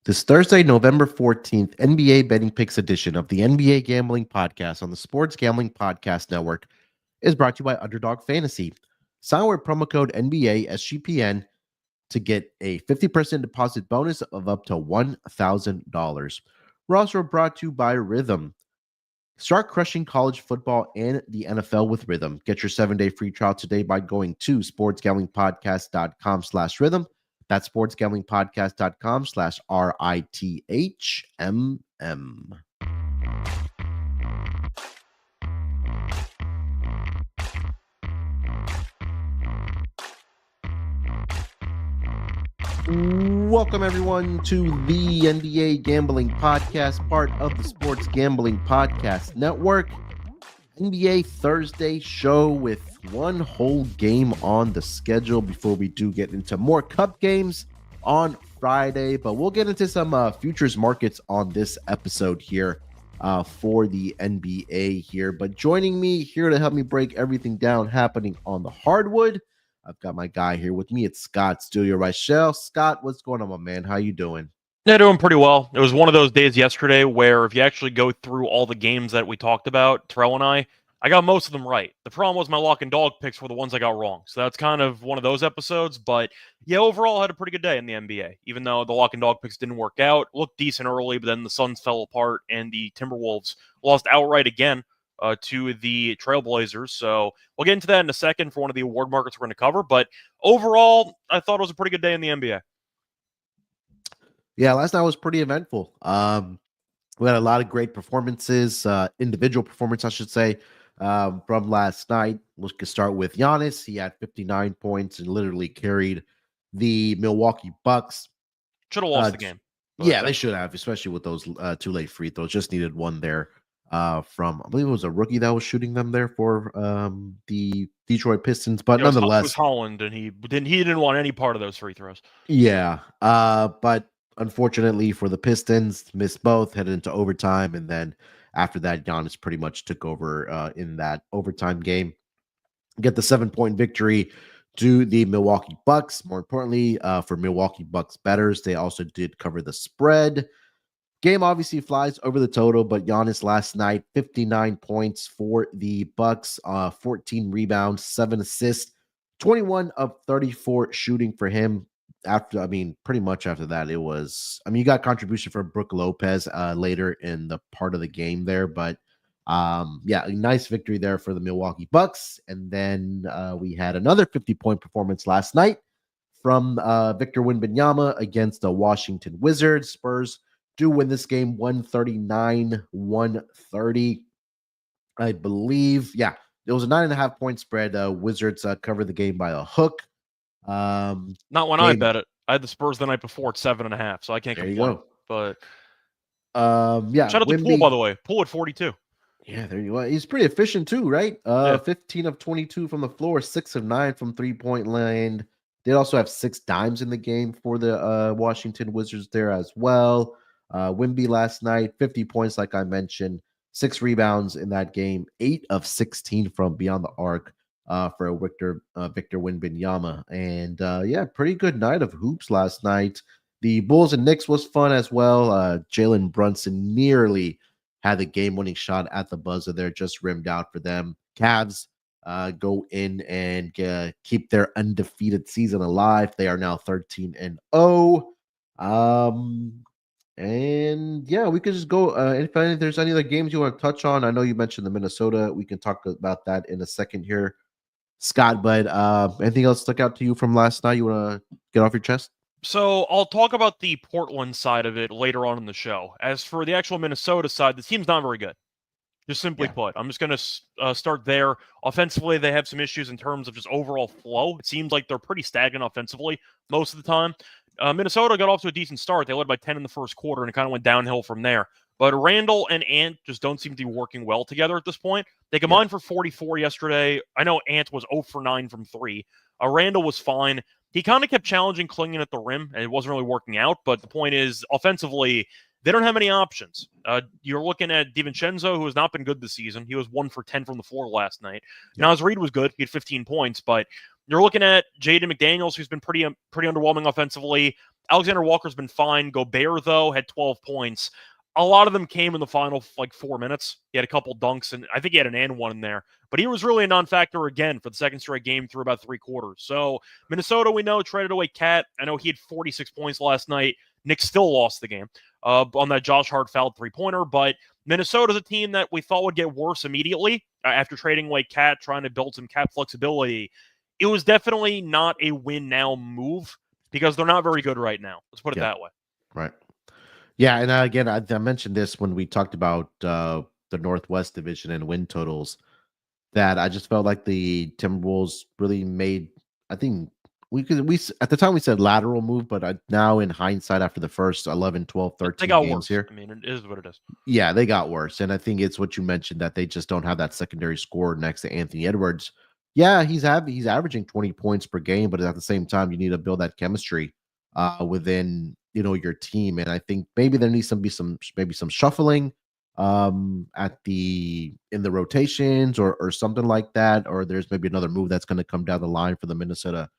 This Thursday, November 14th, NBA Betting Picks edition of the NBA Gambling Podcast on the Sports Gambling Podcast Network is brought to you by Underdog Fantasy. Sign with promo code NBA SGPN to get a 50% deposit bonus of up to $1,000. We're also brought to you by Rhythm. Start crushing college football and the NFL with Rhythm. Get your 7-day free trial today by going to sportsgamblingpodcast.com/rhythm. That's sportsgamblingpodcast.com/RITHMM. Welcome, everyone, to the NBA Gambling Podcast, part of the Sports Gambling Podcast Network. NBA Thursday show with one whole game on the schedule before we do get into more cup games on Friday. But we'll get into some futures markets on this episode here for the NBA here. But joining me here to help me break everything down happening on the hardwood, I've got my guy here with me. It's Scott Studio Reichel. Scott, what's going on, my man? How you doing? Yeah, doing pretty well. It was one of those days yesterday where if you actually go through all the games that we talked about, Terrell and I got most of them right. The problem was my lock and dog picks were the ones I got wrong. So that's kind of one of those episodes. But yeah, overall, I had a pretty good day in the NBA. Even though the lock and dog picks didn't work out, looked decent early, but then the Suns fell apart and the Timberwolves lost outright again to the Trailblazers. So we'll get into that in a second for one of the award markets we're going to cover. But overall, I thought it was a pretty good day in the NBA. Yeah, last night was pretty eventful. We had a lot of great performances, individual performance, I should say, from last night. We can start with Giannis. He had 59 points and literally carried the Milwaukee Bucks. Should have lost the game. Yeah, they should have, especially with those two late free throws. Just needed one there from, I believe it was a rookie that was shooting them there for the Detroit Pistons. But nonetheless, it was Holland, and he didn't want any part of those free throws. Yeah, but unfortunately for the Pistons, missed both, headed into overtime, and then after that, Giannis pretty much took over in that overtime game. Get the 7-point victory to the Milwaukee Bucks. More importantly, for Milwaukee Bucks bettors, they also did cover the spread. Game obviously flies over the total, but Giannis last night, 59 points for the Bucks, 14 rebounds, 7 assists, 21 of 34 shooting for him. Pretty much after that, it was, you got contribution from Brook Lopez later in the part of the game there, but yeah, a nice victory there for the Milwaukee Bucks. And then we had another 50-point performance last night from Victor Wembanyama against the Washington Wizards. Spurs do win this game 139-130, I believe. Yeah, it was a 9.5-point spread. Wizards covered the game by a hook. Not when I bet it. I had the Spurs the night before at 7.5, so I can't complain. You go. But yeah, shout out to Poole, by the way. Poole at 42. Yeah, there you go. He's pretty efficient too, right? 15 of 22 from the floor, 6 of 9 from 3-point line. They also have 6 dimes in the game for the Washington Wizards there as well. Wemby last night, 50 points, like I mentioned, 6 rebounds in that game, 8 of 16 from beyond the arc for Victor Wembanyama. And yeah, pretty good night of hoops last night. The Bulls and Knicks was fun as well. Jalen Brunson nearly had the game-winning shot at the buzzer there, just rimmed out for them. Cavs go in and keep their undefeated season alive. They are now 13-0. And yeah, we could just go. If there's any other games you want to touch on, I know you mentioned the Minnesota. We can talk about that in a second here, Scott. But anything else stuck out to you from last night you want to get off your chest? So I'll talk about the Portland side of it later on in the show. As for the actual Minnesota side, the team's not very good. Just simply put, I'm just going to start there. Offensively, they have some issues in terms of just overall flow. It seems like they're pretty stagnant offensively most of the time. Minnesota got off to a decent start. They led by 10 in the first quarter, and it kind of went downhill from there. But Randall and Ant just don't seem to be working well together at this point. They combined for 44 yesterday. I know Ant was 0 for 9 from 3. Randall was fine. He kind of kept challenging, clinging at the rim, and it wasn't really working out. But the point is, offensively, they don't have many options. You're looking at DiVincenzo, who has not been good this season. He was 1 for 10 from the floor last night. Naz Reid was good. He had 15 points, but You're looking at Jaden McDaniels, who's been pretty underwhelming offensively. Alexander Walker's been fine. Gobert, though, had 12 points. A lot of them came in the final 4 minutes. He had a couple dunks, and I think he had an and one in there. But he was really a non-factor again for the second straight game through about 3 quarters. So Minnesota, we know, traded away Cat. I know he had 46 points last night. Knicks still lost the game on that Josh Hart fouled three-pointer. But Minnesota's a team that we thought would get worse immediately after trading away Cat, trying to build some cap flexibility. It was definitely not a win-now move because they're not very good right now. Let's put it that way. Right. Yeah, and again, I mentioned this when we talked about the Northwest Division and win totals, that I just felt like the Timberwolves really made, I think we at the time we said lateral move, but now in hindsight after the first 11, 12, 13 they got games worse. here. I mean, it is what it is. Yeah, they got worse. And I think it's what you mentioned, that they just don't have that secondary scorer next to Anthony Edwards. Yeah, he's averaging 20 points per game, but at the same time, you need to build that chemistry within your team. And I think maybe there needs to be some shuffling in the rotations or something like that, or there's maybe another move that's going to come down the line for the Minnesota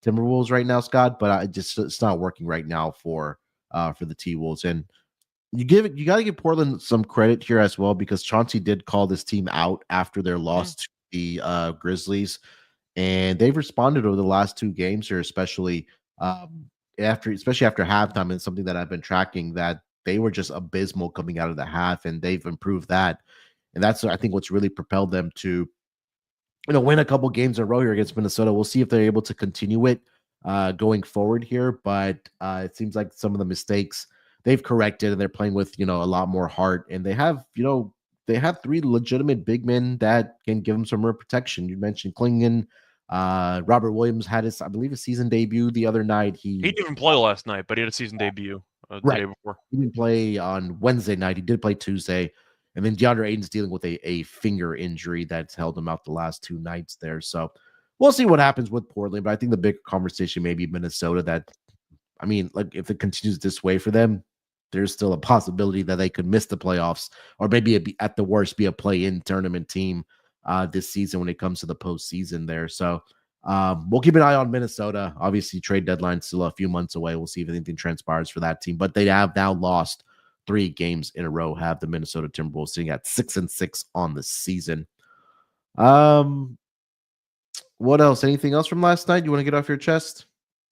Timberwolves right now, Scott. But it's not working right now for the T-Wolves. And you got to give Portland some credit here as well, because Chauncey did call this team out after their loss to the Grizzlies, and they've responded over the last 2 games here, especially after halftime. And something that I've been tracking, that they were just abysmal coming out of the half, and they've improved that, and that's, I think, what's really propelled them to win a couple games in a row here against Minnesota. We'll see if they're able to continue it going forward here, but it seems like some of the mistakes they've corrected, and they're playing with a lot more heart, and they have 3 legitimate big men that can give them some real protection. You mentioned Klingon. Robert Williams had his, I believe, a season debut the other night. He didn't even play last night, but he had a season debut the day before. He didn't play on Wednesday night. He did play Tuesday. And then DeAndre Ayton's dealing with a finger injury that's held him out the last 2 nights there. So we'll see what happens with Portland. But I think the big conversation may be Minnesota. That, I mean, like, if it continues this way for them, there's still a possibility that they could miss the playoffs, or maybe at the worst be a play-in tournament team this season when it comes to the postseason there. So we'll keep an eye on Minnesota. Obviously, trade deadline still a few months away. We'll see if anything transpires for that team. But they have now lost 3 games in a row, have the Minnesota Timberwolves sitting at 6-6 on the season. What else? Anything else from last night you want to get off your chest?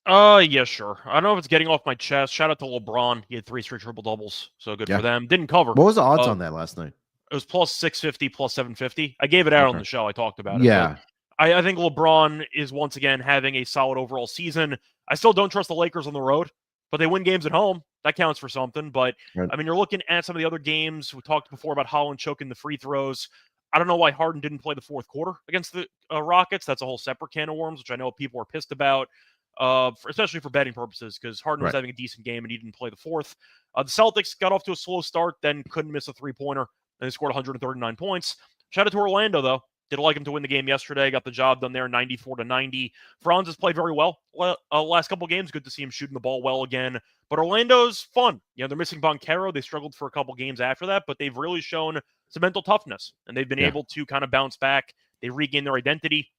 Yeah, sure. I don't know if it's getting off my chest. Shout out to LeBron. He had 3 straight triple doubles, so good for them. Didn't cover. What was the odds on that last night? It was plus 650, plus 750. I gave it out on the show. I talked about it. Yeah. I think LeBron is once again having a solid overall season. I still don't trust the Lakers on the road, but they win games at home. That counts for something. But, I mean, you're looking at some of the other games. We talked before about Holland choking the free throws. I don't know why Harden didn't play the fourth quarter against the Rockets. That's a whole separate can of worms, which I know people are pissed about, especially for betting purposes, because Harden was having a decent game and he didn't play the fourth. The Celtics got off to a slow start, then couldn't miss a three-pointer, and they scored 139 points. Shout out to Orlando, though. Did like him to win the game yesterday. Got the job done there, 94-90. Franz has played very well last couple games. Good to see him shooting the ball well again. But Orlando's fun. They're missing Banchero. They struggled for a couple games after that, but they've really shown some mental toughness, and they've been able to kind of bounce back. They regained their identity,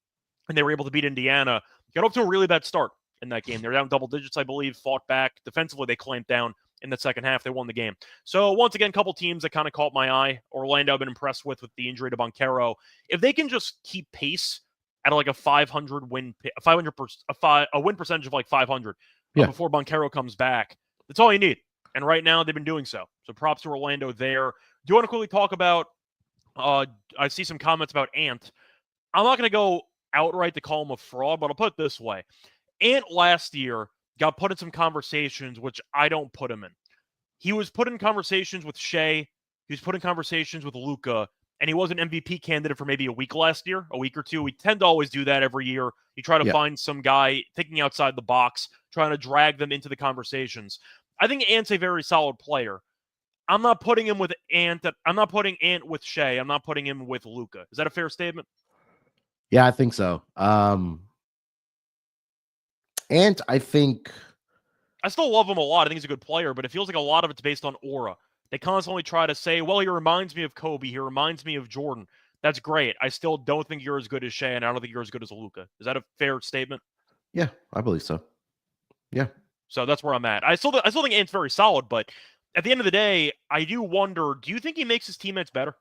and they were able to beat Indiana. Got off to a really bad start in that game. They're down double digits, I believe, fought back. Defensively, they clamped down. In the second half, they won the game. So once again, a couple teams that kind of caught my eye. Orlando, I've been impressed with the injury to Banchero. If they can just keep pace at like a 500 win, a win percentage of like 500 before Banchero comes back, that's all you need. And right now, they've been doing so. So props to Orlando there. Do you want to quickly talk about? I see some comments about Ant. I'm not going to go outright to call him a fraud, but I'll put it this way: Ant last year got put in some conversations, which I don't put him in. He was put in conversations with Shea. He was put in conversations with Luka, and he was an MVP candidate for maybe a week or 2. We tend to always do that every year. You try to find some guy thinking outside the box, trying to drag them into the conversations. I think Ant's a very solid player. I'm not putting him with Ant. I'm not putting Ant with Shea. I'm not putting him with Luka. Is that a fair statement? Yeah, I think so. And I think I still love him a lot. I think he's a good player, but it feels like a lot of it's based on aura. They constantly try to say, well, he reminds me of Kobe. He reminds me of Jordan. That's great. I still don't think you're as good as Shea, and I don't think you're as good as Luka. Is that a fair statement? Yeah, I believe so. Yeah. So that's where I'm at. I still think Ant's very solid, but at the end of the day, I do wonder, do you think he makes his teammates better?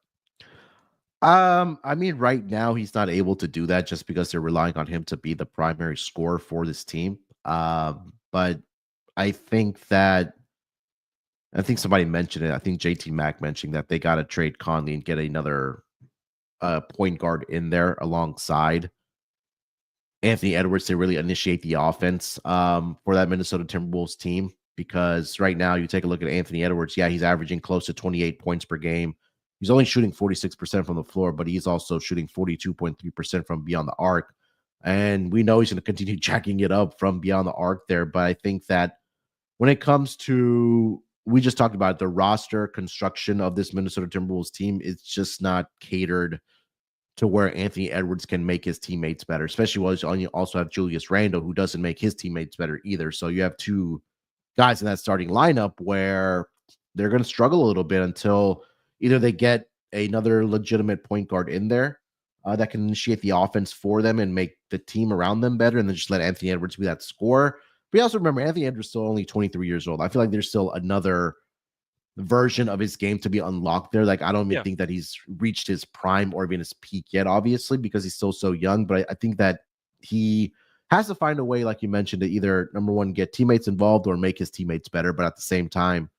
I mean, right now he's not able to do that just because they're relying on him to be the primary scorer for this team. But I think that I think somebody mentioned it. I think JT Mack mentioned that they got to trade Conley and get another point guard in there alongside Anthony Edwards to really initiate the offense for that Minnesota Timberwolves team. Because right now, you take a look at Anthony Edwards. Yeah, he's averaging close to 28 points per game. He's only shooting 46% from the floor, but he's also shooting 42.3% from beyond the arc. And we know he's going to continue jacking it up from beyond the arc there. But I think that when it comes to, we just talked about the roster construction of this Minnesota Timberwolves team, it's just not catered to where Anthony Edwards can make his teammates better, especially while you also have Julius Randle, who doesn't make his teammates better either. So you have two guys in that starting lineup where they're going to struggle a little bit until either they get another legitimate point guard in there that can initiate the offense for them and make the team around them better, and then just let Anthony Edwards be that scorer. But also remember, Anthony Edwards is still only 23 years old. I feel like there's still another version of his game to be unlocked there. Like, I don't even think that he's reached his prime or even his peak yet, obviously, because he's still so young. But I think that he has to find a way, like you mentioned, to either, number one, get teammates involved or make his teammates better, but at the same time,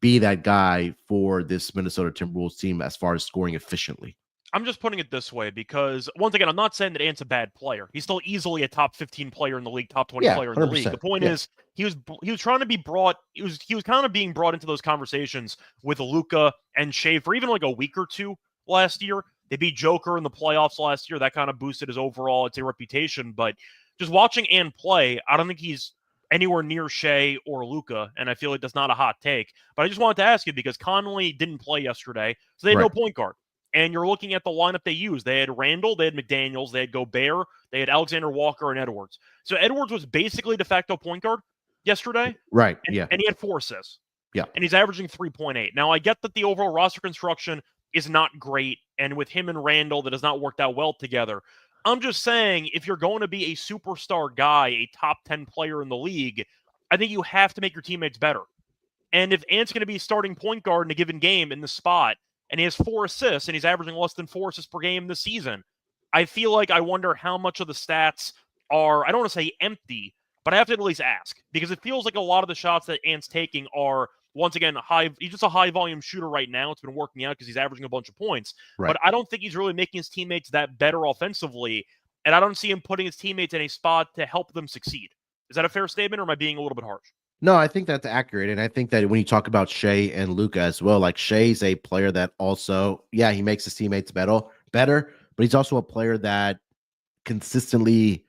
be that guy for this Minnesota Timberwolves team as far as scoring efficiently. I'm just putting it this way because, once again, I'm not saying that Ant's a bad player. He's still easily a top 15 player in the league, top 20 player in the league. The point is, he was trying to be brought. He was kind of being brought into those conversations with Luka and Shea for even like a week or two last year. They beat Joker in the playoffs last year. That kind of boosted his overall, I'd say, reputation. But just watching Ant play, I don't think he's anywhere near Shea or Luka, and I feel like that's not a hot take. But I just wanted to ask you because Conley didn't play yesterday, so they had no point guard. And you're looking at the lineup they used. They had Randall, they had McDaniels, they had Gobert, they had Alexander Walker, and Edwards. So Edwards was basically de facto point guard yesterday. Right, And he had 4 assists. Yeah. And he's averaging 3.8. Now, I get that the overall roster construction is not great, and with him and Randall, that has not worked out well together. I'm just saying, if you're going to be a superstar guy, a top 10 player in the league, I think you have to make your teammates better. And if Ant's going to be starting point guard in a given game in the spot, and he has 4 assists, and he's averaging less than 4 assists per game this season, I feel like I wonder how much of the stats are, I don't want to say empty, but I have to at least ask. Because it feels like a lot of the shots that Ant's taking are, once again, he's just a high-volume shooter right now. It's been working out because he's averaging a bunch of points. Right. But I don't think he's really making his teammates that better offensively, and I don't see him putting his teammates in a spot to help them succeed. Is that a fair statement, or am I being a little bit harsh? No, I think that's accurate. And I think that when you talk about Shea and Luka as well, like Shea's a player that also, yeah, he makes his teammates better, but he's also a player that consistently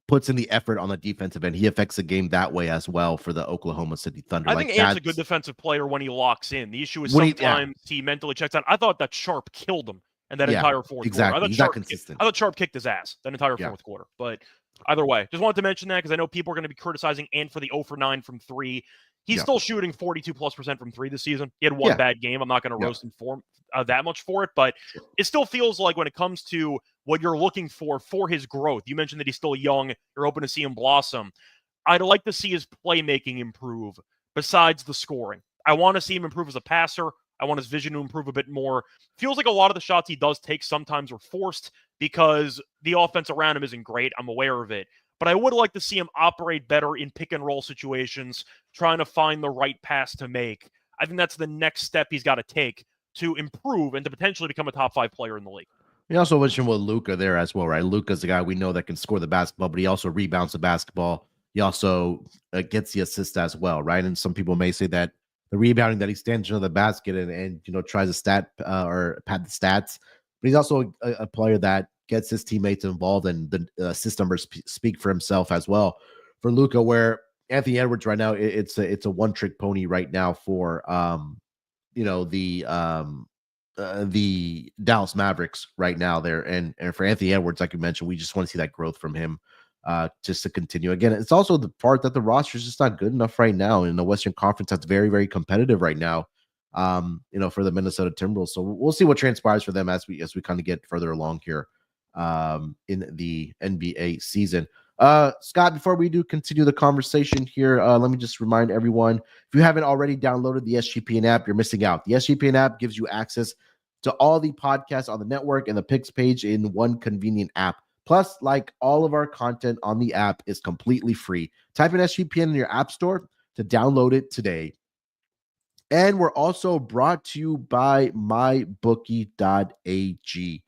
puts in the effort on the defensive end. He affects the game that way as well for the Oklahoma City Thunder. I think Ant's a good defensive player when he locks in. The issue is sometimes he mentally checks out. I thought that Sharp killed him in that entire fourth quarter. I thought He's not consistent. I thought Sharp kicked his ass that entire fourth quarter. But either way, just wanted to mention that because I know people are going to be criticizing Ant for the 0 for 9 from 3. He's still shooting 42+% from 3 this season. He had one bad game. I'm not going to roast him for that much for it, but it still feels like when it comes to what you're looking for his growth, you mentioned that he's still young. You're hoping to see him blossom. I'd like to see his playmaking improve besides the scoring. I want to see him improve as a passer. I want his vision to improve a bit more. Feels like a lot of the shots he does take sometimes are forced because the offense around him isn't great. I'm aware of it. But I would like to see him operate better in pick-and-roll situations, trying to find the right pass to make. I think that's the next step he's got to take to improve and to potentially become a top 5 player in the league. You also mentioned with Luka there as well, right? Luka's the guy we know that can score the basketball, but he also rebounds the basketball. He also gets the assist as well, right? And some people may say that the rebounding that he stands under the basket and tries to stat or pad the stats, but he's also a player that gets his teammates involved, and the assist numbers speak for himself as well. For Luka, where Anthony Edwards right now, it's a one-trick pony right now for the Dallas Mavericks right now there, and for Anthony Edwards, like you mentioned, we just want to see that growth from him. Just to continue. Again, it's also the part that the roster is just not good enough right now. In the Western Conference, that's very, very competitive right now. for the Minnesota Timberwolves. So we'll see what transpires for them as we kind of get further along here in the NBA season. Scott, before we do continue the conversation here, let me just remind everyone, if you haven't already downloaded the SGPN app, you're missing out. The SGPN app gives you access to all the podcasts on the network and the picks page in one convenient app. Plus, like all of our content on the app is completely free. Type in SGPN in your app store to download it today. And we're also brought to you by mybookie.ag.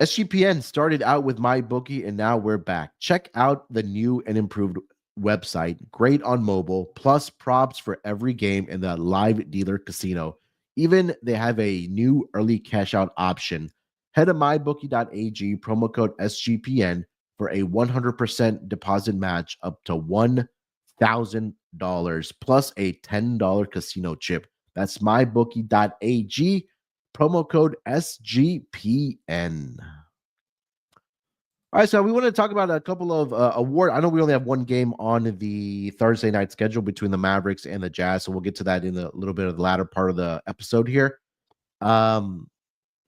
SGPN started out with MyBookie, and now we're back. Check out the new and improved website. Great on mobile, plus props for every game in the live dealer casino. Even they have a new early cash out option. Head to mybookie.ag, promo code SGPN for a 100% deposit match up to $1,000 plus a $10 casino chip. That's mybookie.ag. Promo code SGPN. All right, so we want to talk about a couple of award. I know we only have one game on the Thursday night schedule between the Mavericks and the Jazz, so we'll get to that in a little bit of the latter part of the episode here.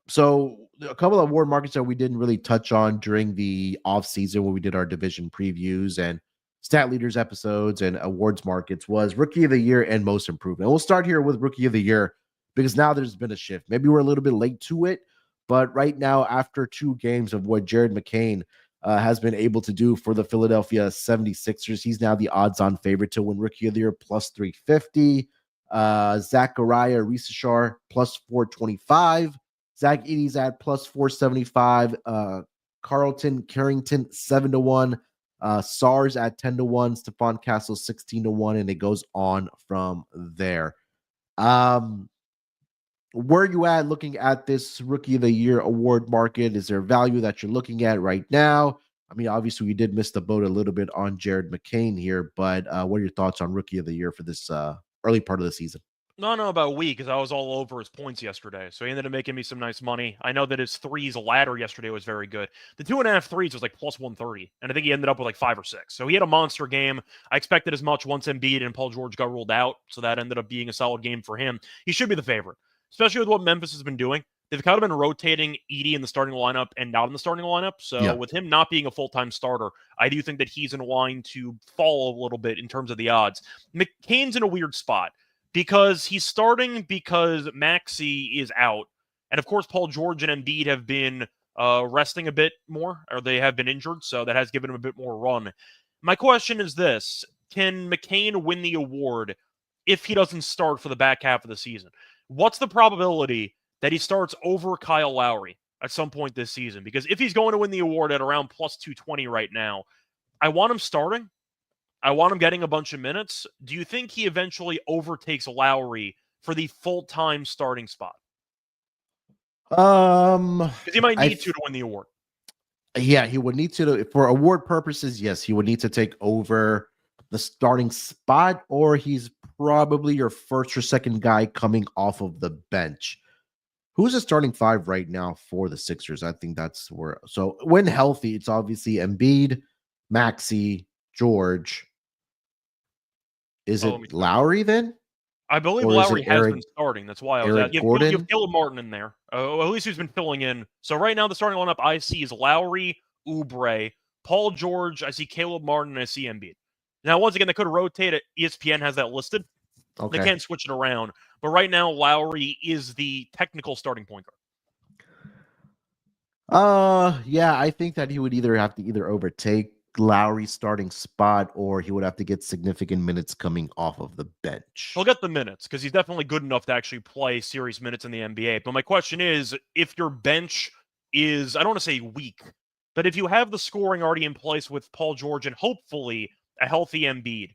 So a couple of award markets that we didn't really touch on during the off season when we did our division previews and stat leaders episodes and awards markets was Rookie of the Year and Most Improved. And we'll start here with Rookie of the Year because now there's been a shift. Maybe we're a little bit late to it, but right now, after 2 games of what Jared McCain has been able to do for the Philadelphia 76ers, he's now the odds-on favorite to win Rookie of the Year, plus 350. Zachariah Risashar, plus 425. Zach Edey's at plus 475. Carlton Carrington, 7-1. SARS at 10-1. Stephon Castle, 16-1. And it goes on from there. Where are you at looking at this Rookie of the Year award market? Is there value that you're looking at right now? I mean, obviously, we did miss the boat a little bit on Jared McCain here, but what are your thoughts on Rookie of the Year for this early part of the season? No, about a week because I was all over his points yesterday. So he ended up making me some nice money. I know that his threes ladder yesterday was very good. The 2.5 threes was like plus 130. And I think he ended up with like 5 or 6. So he had a monster game. I expected as much once Embiid and Paul George got ruled out. So that ended up being a solid game for him. He should be the favorite, especially with what Memphis has been doing. They've kind of been rotating Edey in the starting lineup and not in the starting lineup. So with him not being a full-time starter, I do think that he's in line to fall a little bit in terms of the odds. McCain's in a weird spot because he's starting because Maxey is out. And of course, Paul George and Embiid have been resting a bit more, or they have been injured. So that has given him a bit more run. My question is this: can McCain win the award if he doesn't start for the back half of the season? What's the probability that he starts over Kyle Lowry at some point this season? Because if he's going to win the award at around plus 220 right now, I want him starting. I want him getting a bunch of minutes. Do you think he eventually overtakes Lowry for the full-time starting spot? Because he might need to win the award. Yeah, he would need to, for award purposes, yes, he would need to take over the starting spot, or he's probably your first or second guy coming off of the bench. Who's the starting 5 right now for the Sixers? I think that's where. So when healthy, it's obviously Embiid, Maxey, George. Is it Lowry then? I believe Lowry has been starting. That's why I was at. You have Caleb Martin in there. At least he's been filling in. So right now, the starting lineup I see is Lowry, Oubre, Paul George. I see Caleb Martin, and I see Embiid. Now, once again, they could rotate it. ESPN has that listed. Okay. They can't switch it around. But right now, Lowry is the technical starting point guard. Yeah, I think that he would either have to overtake Lowry's starting spot, or he would have to get significant minutes coming off of the bench. He'll get the minutes because he's definitely good enough to actually play serious minutes in the NBA. But my question is, if your bench is, I don't want to say weak, but if you have the scoring already in place with Paul George and hopefully a healthy Embiid,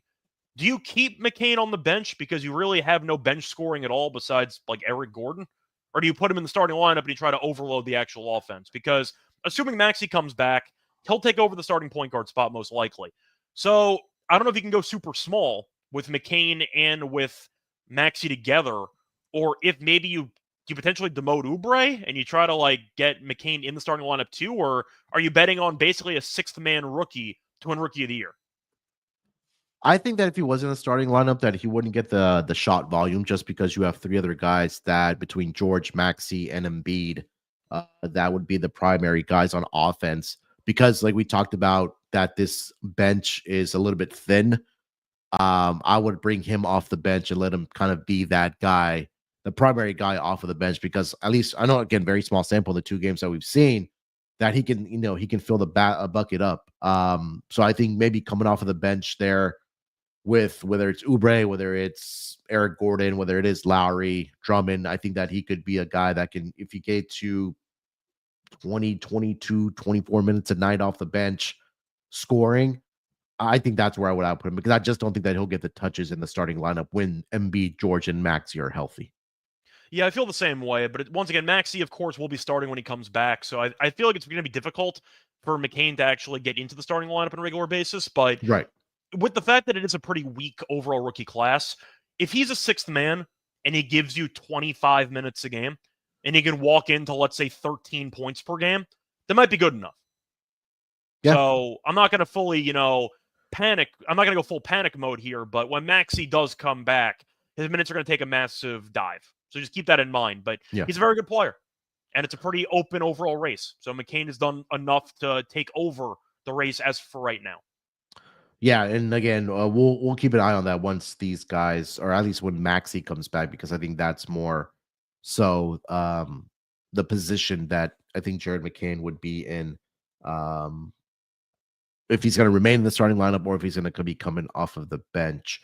do you keep McCain on the bench because you really have no bench scoring at all besides like Eric Gordon? Or do you put him in the starting lineup and you try to overload the actual offense? Because assuming Maxey comes back, he'll take over the starting point guard spot most likely. So I don't know if you can go super small with McCain and with Maxey together, or if maybe you potentially demote Oubre and you try to like get McCain in the starting lineup too, or are you betting on basically a 6th man rookie to win Rookie of the Year? I think that if he was in the starting lineup, that he wouldn't get the shot volume just because you have three other guys that between George, Maxey, and Embiid, that would be the primary guys on offense. Because like we talked about, that this bench is a little bit thin. I would bring him off the bench and let him kind of be that guy, the primary guy off of the bench, because at least I know, again, very small sample, the two games that we've seen, that he can, he can fill the bucket up. So I think maybe coming off of the bench there with whether it's Oubre, whether it's Eric Gordon, whether it is Lowry, Drummond, I think that he could be a guy that can, if you get to 20, 22, 24 minutes a night off the bench scoring, I think that's where I would put him, because I just don't think that he'll get the touches in the starting lineup when Embiid, George, and Maxey are healthy. Yeah, I feel the same way. But once again, Maxey, of course, will be starting when he comes back. So I feel like it's going to be difficult for McCain to actually get into the starting lineup on a regular basis. But Right. with the fact that it is a pretty weak overall rookie class, if he's a sixth man and he gives you 25 minutes a game and he can walk into, let's say, 13 points per game, that might be good enough. Yeah. So I'm not going to fully, panic. I'm not going to go full panic mode here. But when Maxey does come back, his minutes are going to take a massive dive. So just keep that in mind. But Yeah. he's a very good player. And it's a pretty open overall race. So McCain has done enough to take over the race as for right now. Yeah, and again, we'll keep an eye on that once these guys, or at least when Maxey comes back, because I think that's more so the position that I think Jared McCain would be in, if he's going to remain in the starting lineup or if he's going to be coming off of the bench.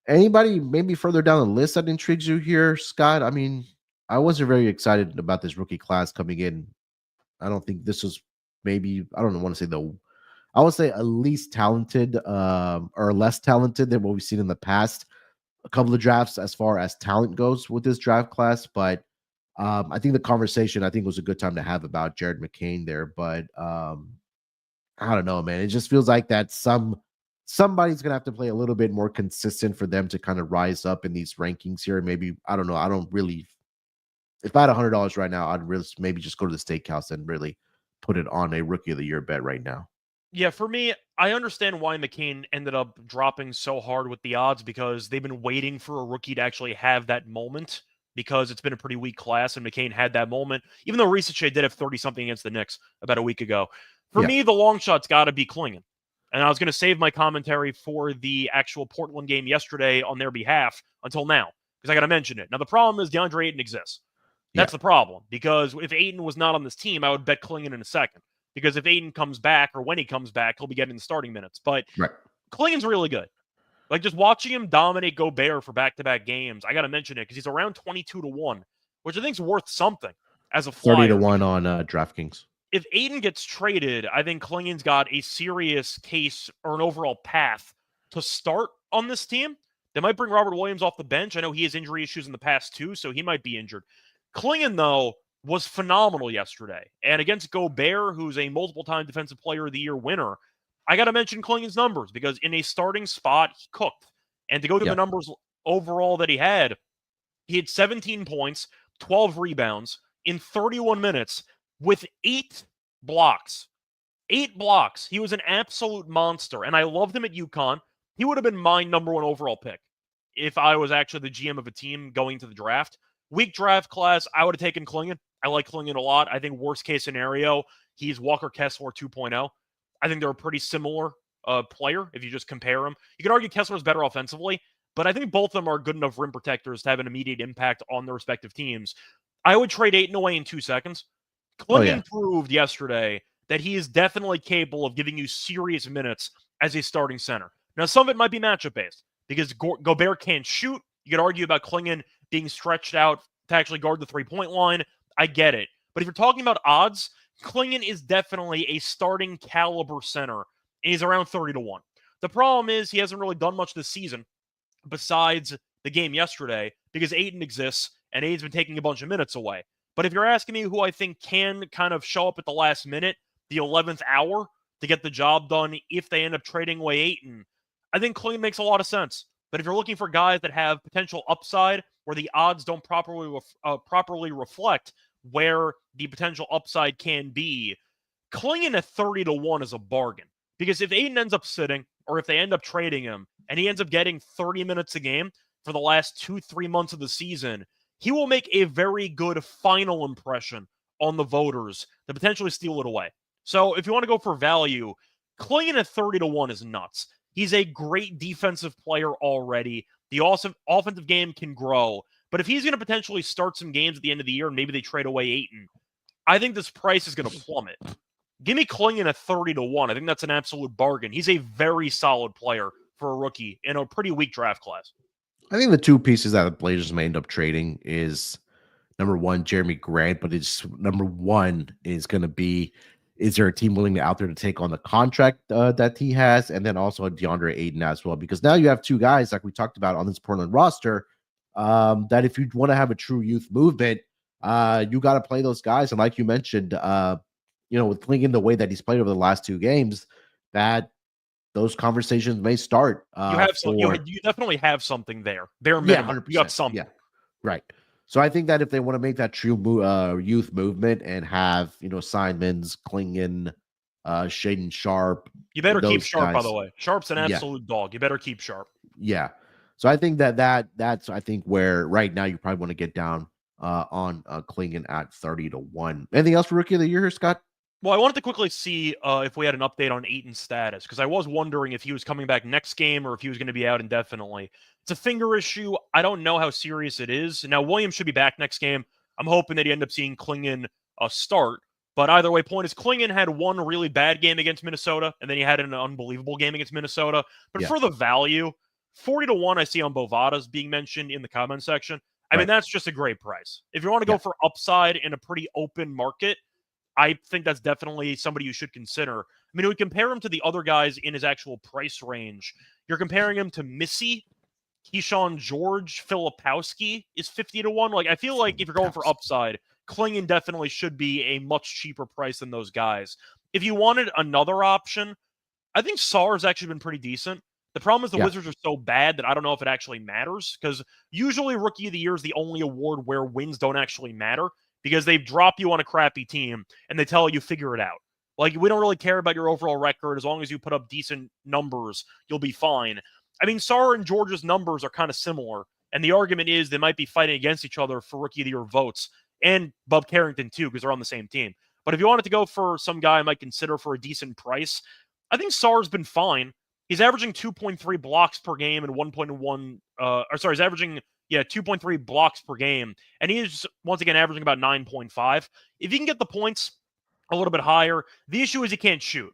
Anybody maybe further down the list that intrigues you here, Scott? I mean, I wasn't very excited about this rookie class coming in. I don't think this was, maybe, I don't want to say I would say at least talented, or less talented than what we've seen in the past a couple of drafts as far as talent goes with this draft class. But I think the conversation, I think, was a good time to have about Jared McCain there. But I don't know, man. It just feels like that somebody's gonna have to play a little bit more consistent for them to kind of rise up in these rankings here. Maybe, I don't know. I don't really. If I had $100 right now, I'd really maybe just go to the steakhouse and really put it on a rookie of the year bet right now. Yeah, for me, I understand why McCain ended up dropping so hard with the odds, because they've been waiting for a rookie to actually have that moment, because it's been a pretty weak class and McCain had that moment, even though Risichet did have 30-something against the Knicks about a week ago. For Yeah. me, the long shot's got to be Klingon. And I was going to save my commentary for the actual Portland game yesterday on their behalf until now, because I got to mention it. Now, the problem is DeAndre Ayton exists. That's Yeah. the problem, because if Ayton was not on this team, I would bet Klingon in a second. Because if Ayton comes back, or when he comes back, he'll be getting the starting minutes. But Right. Klingon's really good. Like, just watching him dominate Gobert for back-to-back games, I got to mention it, because he's around 22-1, which I think is worth something as a 30 flyer. to 1 on DraftKings. If Ayton gets traded, I think Klingon's got a serious case or an overall path to start on this team. They might bring Robert Williams off the bench. I know he has injury issues in the past too, so he might be injured. Klingon, though, was phenomenal yesterday. And against Gobert, who's a multiple-time Defensive Player of the Year winner, I got to mention Klingon's numbers, because in a starting spot, he cooked. And to go through the numbers overall that he had 17 points, 12 rebounds in 31 minutes with 8 blocks. 8 blocks. He was an absolute monster, and I loved him at UConn. He would have been my number 1 overall pick if I was actually the GM of a team going to the draft. Weak draft class, I would have taken Klingon. I like Klingon a lot. I think worst case scenario, he's Walker Kessler 2.0. I think they're a pretty similar player if you just compare them. You could argue Kessler's better offensively, but I think both of them are good enough rim protectors to have an immediate impact on their respective teams. I would trade Ayton away in 2 seconds. Klingon proved yesterday that he is definitely capable of giving you serious minutes as a starting center. Now, some of it might be matchup based, because Gobert can't shoot. You could argue about Klingon being stretched out to actually guard the three-point line. I get it. But if you're talking about odds, Klingon is definitely a starting caliber center, and he's around 30-1. The problem is he hasn't really done much this season besides the game yesterday, because Ayton exists, and Ayton's been taking a bunch of minutes away. But if you're asking me who I think can kind of show up at the last minute, the 11th hour, to get the job done if they end up trading away Ayton, I think Klingon makes a lot of sense. But if you're looking for guys that have potential upside where the odds don't properly reflect where the potential upside can be, Klingon at 30-1 is a bargain. Because if Ayton ends up sitting, or if they end up trading him, and he ends up getting 30 minutes a game for the last 2-3 months of the season, he will make a very good final impression on the voters to potentially steal it away. So if you want to go for value, Clingan at 30-1 is nuts. He's a great defensive player already. The awesome offensive game can grow. But if he's going to potentially start some games at the end of the year and maybe they trade away Ayton, I think this price is going to plummet. Give me Clingan at 30-1. I think that's an absolute bargain. He's a very solid player for a rookie in a pretty weak draft class. I think the two pieces that the Blazers may end up trading is number one, Jeremy Grant, but it's number one is going to be, is there a team willing to out there to take on the contract that he has? And then also DeAndre Ayton as well, because now you have two guys like we talked about on this Portland roster that if you want to have a true youth movement, you got to play those guys. And like you mentioned, with Clingan, the way that he's played over the last two games, that those conversations may start. You definitely have something there. Bare minimum. 100%. You got something. Yeah, right. So I think that if they want to make that true youth movement and have, Simons, Clingan, Shaden Sharp. You better keep Sharp, by the way. Sharp's an absolute dog. You better keep Sharp. Yeah. So I think that's I think where right now you probably want to get down on Clingan at 30-1. Anything else for Rookie of the Year here, Scott? Well, I wanted to quickly see if we had an update on Ayton's status, because I was wondering if he was coming back next game or if he was going to be out indefinitely. It's a finger issue. I don't know how serious it is. Now, Williams should be back next game. I'm hoping that you end up seeing Clingan start. But either way, point is Clingan had one really bad game against Minnesota, and then he had an unbelievable game against Minnesota. But for the value, 40-1 I see on Bovada's being mentioned in the comment section. I mean, that's just a great price. If you want to go for upside in a pretty open market, I think that's definitely somebody you should consider. I mean, we compare him to the other guys in his actual price range. You're comparing him to Missy, Keyshawn George, Filipowski is 50-1. Like, I feel like if you're going for upside, Clingan definitely should be a much cheaper price than those guys. If you wanted another option, I think Sarr's actually been pretty decent. The problem is the Wizards are so bad that I don't know if it actually matters, because usually Rookie of the Year is the only award where wins don't actually matter, because they drop you on a crappy team and they tell you figure it out. Like, we don't really care about your overall record. As long as you put up decent numbers, you'll be fine. I mean, Sarr and George's numbers are kind of similar, and the argument is they might be fighting against each other for Rookie of the Year votes, and Bub Carrington too, because they're on the same team. But if you wanted to go for some guy I might consider for a decent price, I think Sarr's been fine. He's averaging 2.3 blocks per game and 1.1. He's averaging 2.3 blocks per game, and he is once again averaging about 9.5. If he can get the points a little bit higher, the issue is he can't shoot.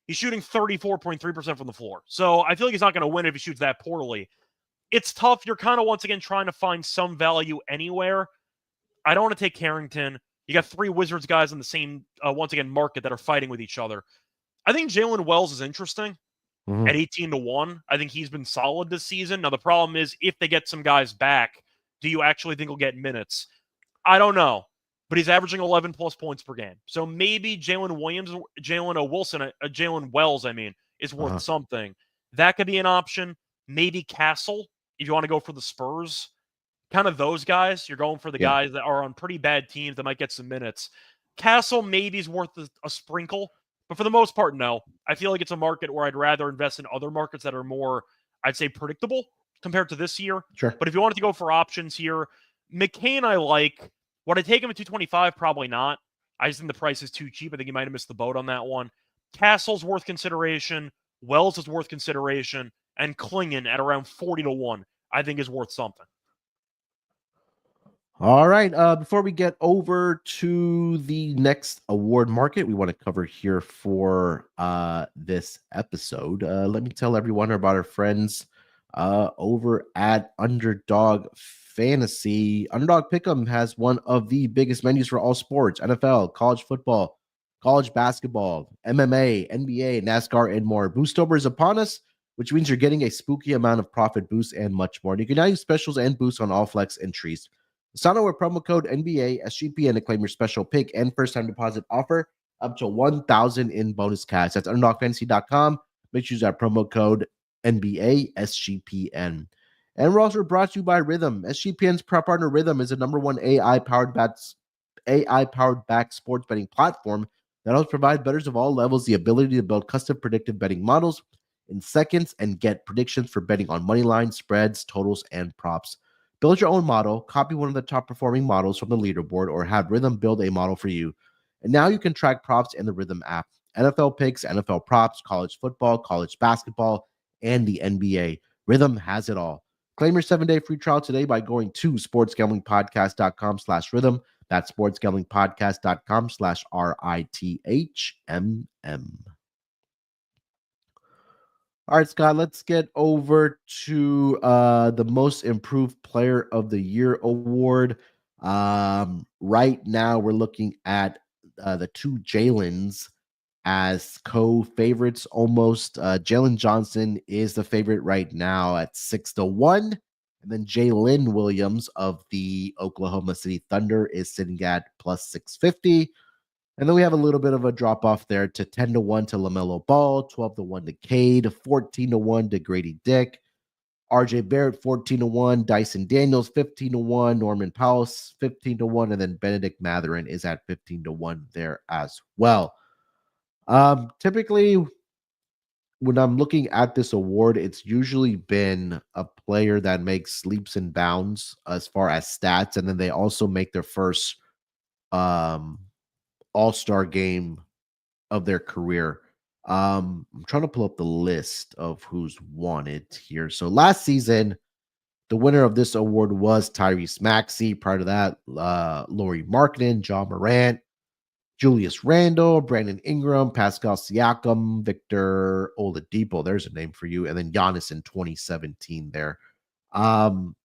He's shooting 34.3% from the floor, so I feel like he's not going to win if he shoots that poorly. It's tough. You're kind of once again trying to find some value anywhere. I don't want to take Carrington. You got three Wizards guys in the same once again market that are fighting with each other. I think Jalen Wells is interesting. At 18-1. I think he's been solid this season. Now, the problem is if they get some guys back, do you actually think he'll get minutes? I don't know. But he's averaging 11-plus points per game. So maybe Jalen Wells, is worth something. That could be an option. Maybe Castle, if you want to go for the Spurs. Kind of those guys. You're going for the guys that are on pretty bad teams that might get some minutes. Castle maybe is worth a sprinkle. But for the most part, no. I feel like it's a market where I'd rather invest in other markets that are more, I'd say, predictable compared to this year. Sure. But if you wanted to go for options here, McCain I like. Would I take him at 225? Probably not. I just think the price is too cheap. I think you might have missed the boat on that one. Castle's worth consideration. Wells is worth consideration. And Clingan at around 40-1, I think is worth something. All right. Before we get over to the next award market we want to cover here for this episode, let me tell everyone about our friends over at Underdog Fantasy. Underdog Pick'em has one of the biggest menus for all sports: NFL, college football, college basketball, MMA, NBA, NASCAR, and more. Boostober is upon us, which means you're getting a spooky amount of profit boosts and much more. And you can now use specials and boosts on all flex entries. Sign up with promo code NBA SGPN to claim your special pick and first-time deposit offer up to $1,000 in bonus cash. That's UnderdogFantasy.com. Make sure you use that promo code NBA SGPN. And we're also brought to you by Rhythm. SGPN's prop partner Rhythm is a #1 AI-powered back sports betting platform that helps provide bettors of all levels the ability to build custom predictive betting models. in seconds and get predictions for betting on money lines, spreads, totals, and props. Build your own model, copy one of the top performing models from the leaderboard, or have Rhythm build a model for you. And now you can track props in the Rhythm app. NFL picks, NFL props, college football, college basketball, and the NBA. Rhythm has it all. Claim your 7-day free trial today by going to sportsgamblingpodcast.com/rhythm. That's sportsgamblingpodcast.com/RITHMM. All right, Scott, let's get over to the most improved player of the year award. Right now, we're looking at the two Jalen's as co-favorites almost. Jalen Johnson is the favorite right now at 6-1. And then Jalen Williams of the Oklahoma City Thunder is sitting at plus 650. And then we have a little bit of a drop off there to 10-1 to LaMelo Ball, 12-1 to Cade, 14-1 to Grady Dick, RJ Barrett 14-1, Dyson Daniels 15-1, Norman Powell 15-1, and then Benedict Mathurin is at 15-1 there as well. Typically, when I'm looking at this award, it's usually been a player that makes leaps and bounds as far as stats, and then they also make their first all-star game of their career. I'm trying to pull up the list of who's won it here. So last season, the winner of this award was Tyrese Maxey. Prior to that, Lauri Markkanen, John Morant, Julius Randle, Brandon Ingram, Pascal Siakam, Victor Oladipo. There's a name for you. And then Giannis in 2017 there. And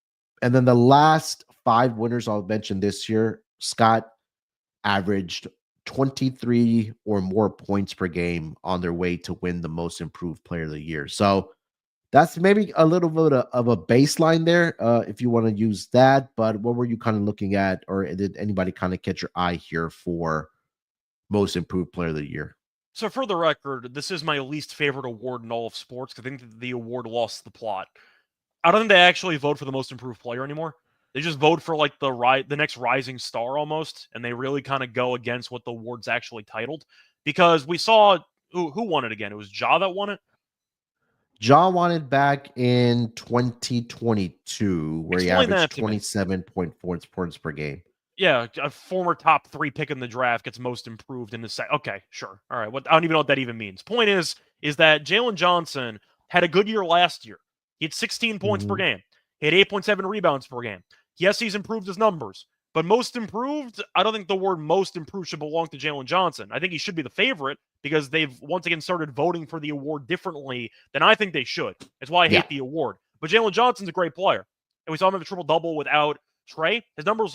then the last 5 winners I'll mention this year, Scott averaged 23 or more points per game on their way to win the most improved player of the year. So that's maybe a little bit of a baseline there if you want to use that. But what were you kind of looking at, or did anybody kind of catch your eye here for most improved player of the year? So for the record, this is my least favorite award in all of sports. I think that the award lost the plot. I don't think they actually vote for the most improved player anymore. They just vote for like the next rising star almost, and they really kind of go against what the award's actually titled. Because we saw who won it again. It was Ja that won it. Ja won it back in 2022, where he Explain that averaged to me. 27.4 points per game. Yeah, a former top 3 pick in the draft gets most improved in the set. Okay, sure. All right. I don't even know what that even means. Point is that Jalen Johnson had a good year last year. He had 16 points per game. He had 8.7 rebounds per game. Yes, he's improved his numbers, but most improved, I don't think the word most improved should belong to Jalen Johnson. I think he should be the favorite because they've once again started voting for the award differently than I think they should. That's why I hate the award. But Jalen Johnson's a great player. And we saw him have a triple-double without Trey. His numbers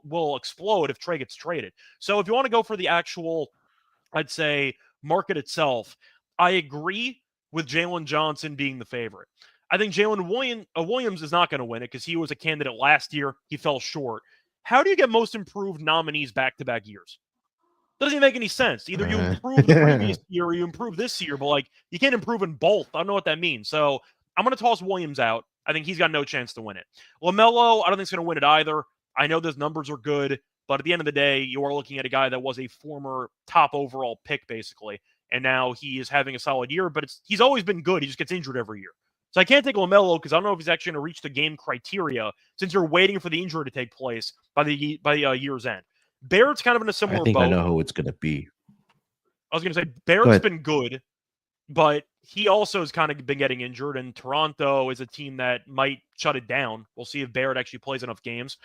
will explode if Trey gets traded. So if you want to go for the actual, I'd say, market itself, I agree with Jalen Johnson being the favorite. I think Jalen Williams is not going to win it because he was a candidate last year. He fell short. How do you get most improved nominees back-to-back years? Doesn't even make any sense. Either you improve the previous year or you improve this year, but like you can't improve in both. I don't know what that means. So I'm going to toss Williams out. I think he's got no chance to win it. LaMelo, I don't think he's going to win it either. I know those numbers are good, but at the end of the day, you are looking at a guy that was a former top overall pick, basically, and now he is having a solid year, but he's always been good. He just gets injured every year. So I can't take LaMelo because I don't know if he's actually going to reach the game criteria since you're waiting for the injury to take place by year's end. Barrett's kind of in a similar boat. I think I know who it's going to be. I was going to say Barrett's been good, but he also has kind of been getting injured, and Toronto is a team that might shut it down. We'll see if Barrett actually plays enough games.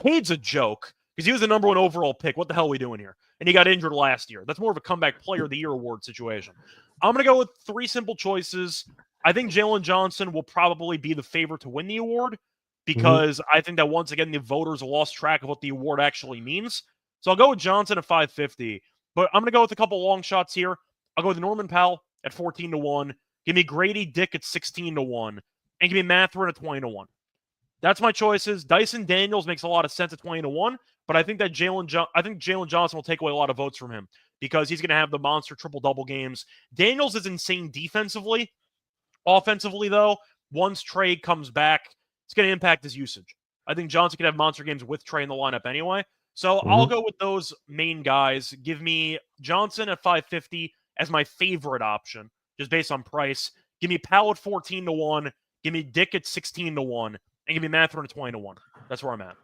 Cade's a joke because he was the number 1 overall pick. What the hell are we doing here? And he got injured last year. That's more of a comeback player of the year award situation. I'm going to go with 3 simple choices. I think Jalen Johnson will probably be the favorite to win the award because I think that once again, the voters lost track of what the award actually means. So I'll go with Johnson at 550, but I'm going to go with a couple long shots here. I'll go with Norman Powell at 14-1. Give me Grady Dick at 16-1, and give me Mathurin at 20-1. That's my choices. Dyson Daniels makes a lot of sense at 20-1, but I think that Jalen Johnson will take away a lot of votes from him because he's going to have the monster triple-double games. Daniels is insane defensively. Offensively, though, once Trey comes back, it's going to impact his usage. I think Johnson can have monster games with Trey in the lineup anyway. So I'll go with those main guys. Give me Johnson at 550 as my favorite option, just based on price. Give me Powell at 14-1. Give me Dick at 16-1. And give me Mathurin at 20-1. That's where I'm at.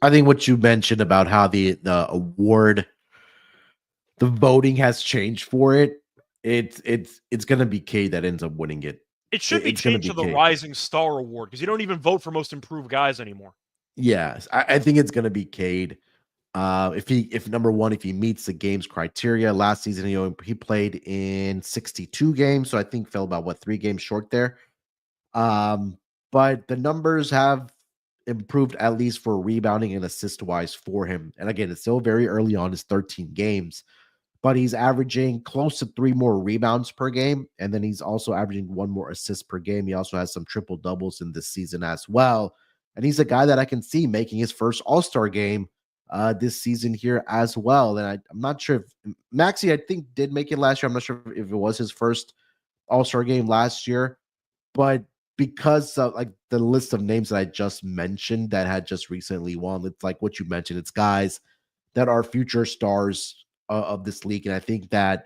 I think what you mentioned about how the award, the voting has changed for it. It's gonna be Cade that ends up winning it. It should be changed to the Rising Star Award because you don't even vote for most improved guys anymore. Yes, I think it's gonna be Cade. If number one, if he meets the game's criteria, last season he played in 62 games, so I think fell about 3 games short there. But the numbers have improved at least for rebounding and assist wise for him. And again, it's still very early on, his 13 games, but he's averaging close to 3 more rebounds per game, and then he's also averaging 1 more assist per game. He also has some triple doubles in this season as well, and he's a guy that I can see making his first All-Star game this season here as well. And I'm not sure if Maxey, I think, did make it last year. I'm not sure if it was his first All-Star game last year, but because of like the list of names that I just mentioned that had just recently won, it's like what you mentioned, it's guys that are future stars of this league. And I think that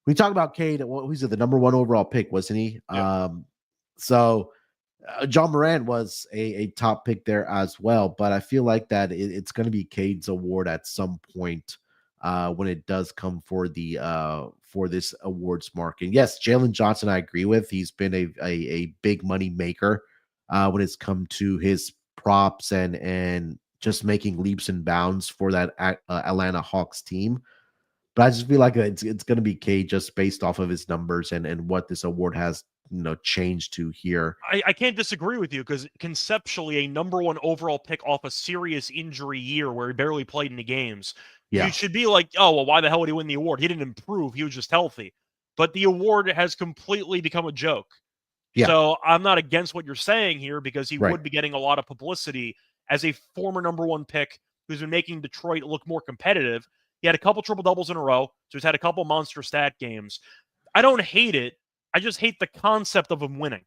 we talk about Cade, who's the number 1 overall pick, wasn't he? Yep. So John Moran was a top pick there as well, but I feel like that it's going to be Cade's award at some point when it does come for the for this awards marking. Yes, Jalen Johnson, I agree with. He's been a big money maker when it's come to his props and just making leaps and bounds for that Atlanta Hawks team. But I just feel like it's going to be Cade just based off of his numbers and what this award has changed to here. I can't disagree with you because conceptually, a number 1 overall pick off a serious injury year where he barely played in the games, you should be like, oh, well, why the hell would he win the award? He didn't improve. He was just healthy. But the award has completely become a joke. Yeah. So I'm not against what you're saying here because he would be getting a lot of publicity as a former number 1 pick who's been making Detroit look more competitive. He had a couple triple doubles in a row, so he's had a couple monster stat games. I don't hate it. I just hate the concept of him winning.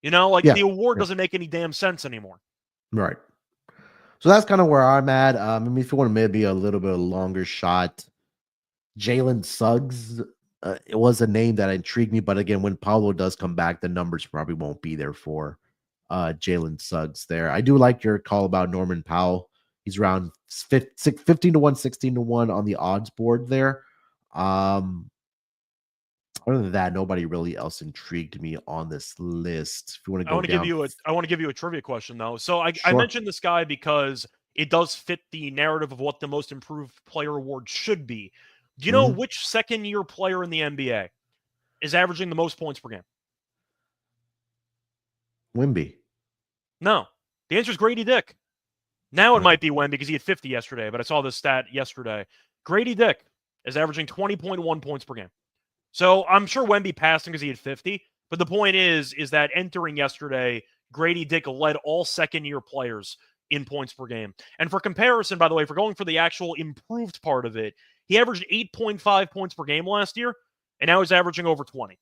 The award doesn't make any damn sense anymore. Right. So that's kind of where I'm at. I mean, if you want to maybe a little bit of a longer shot, Jalen Suggs, it was a name that intrigued me. But again, when Paolo does come back, the numbers probably won't be there for Jalen Suggs there. I do like your call about Norman Powell. He's around 15-1, 16-1 on the odds board there. Other than that, nobody really else intrigued me on this list. If you want to go, I want to give you a trivia question though. So I mentioned this guy because it does fit the narrative of what the most improved player award should be. Do you know which second-year player in the NBA is averaging the most points per game? Wemby. No, the answer is Grady Dick. Now it might be Wemby because he had 50 yesterday, but I saw this stat yesterday. Grady Dick is averaging 20.1 points per game. So I'm sure Wemby passed him because he had 50, but the point is that entering yesterday, Grady Dick led all second-year players in points per game. And for comparison, by the way, if we're going for the actual improved part of it, he averaged 8.5 points per game last year, and now he's averaging over 20.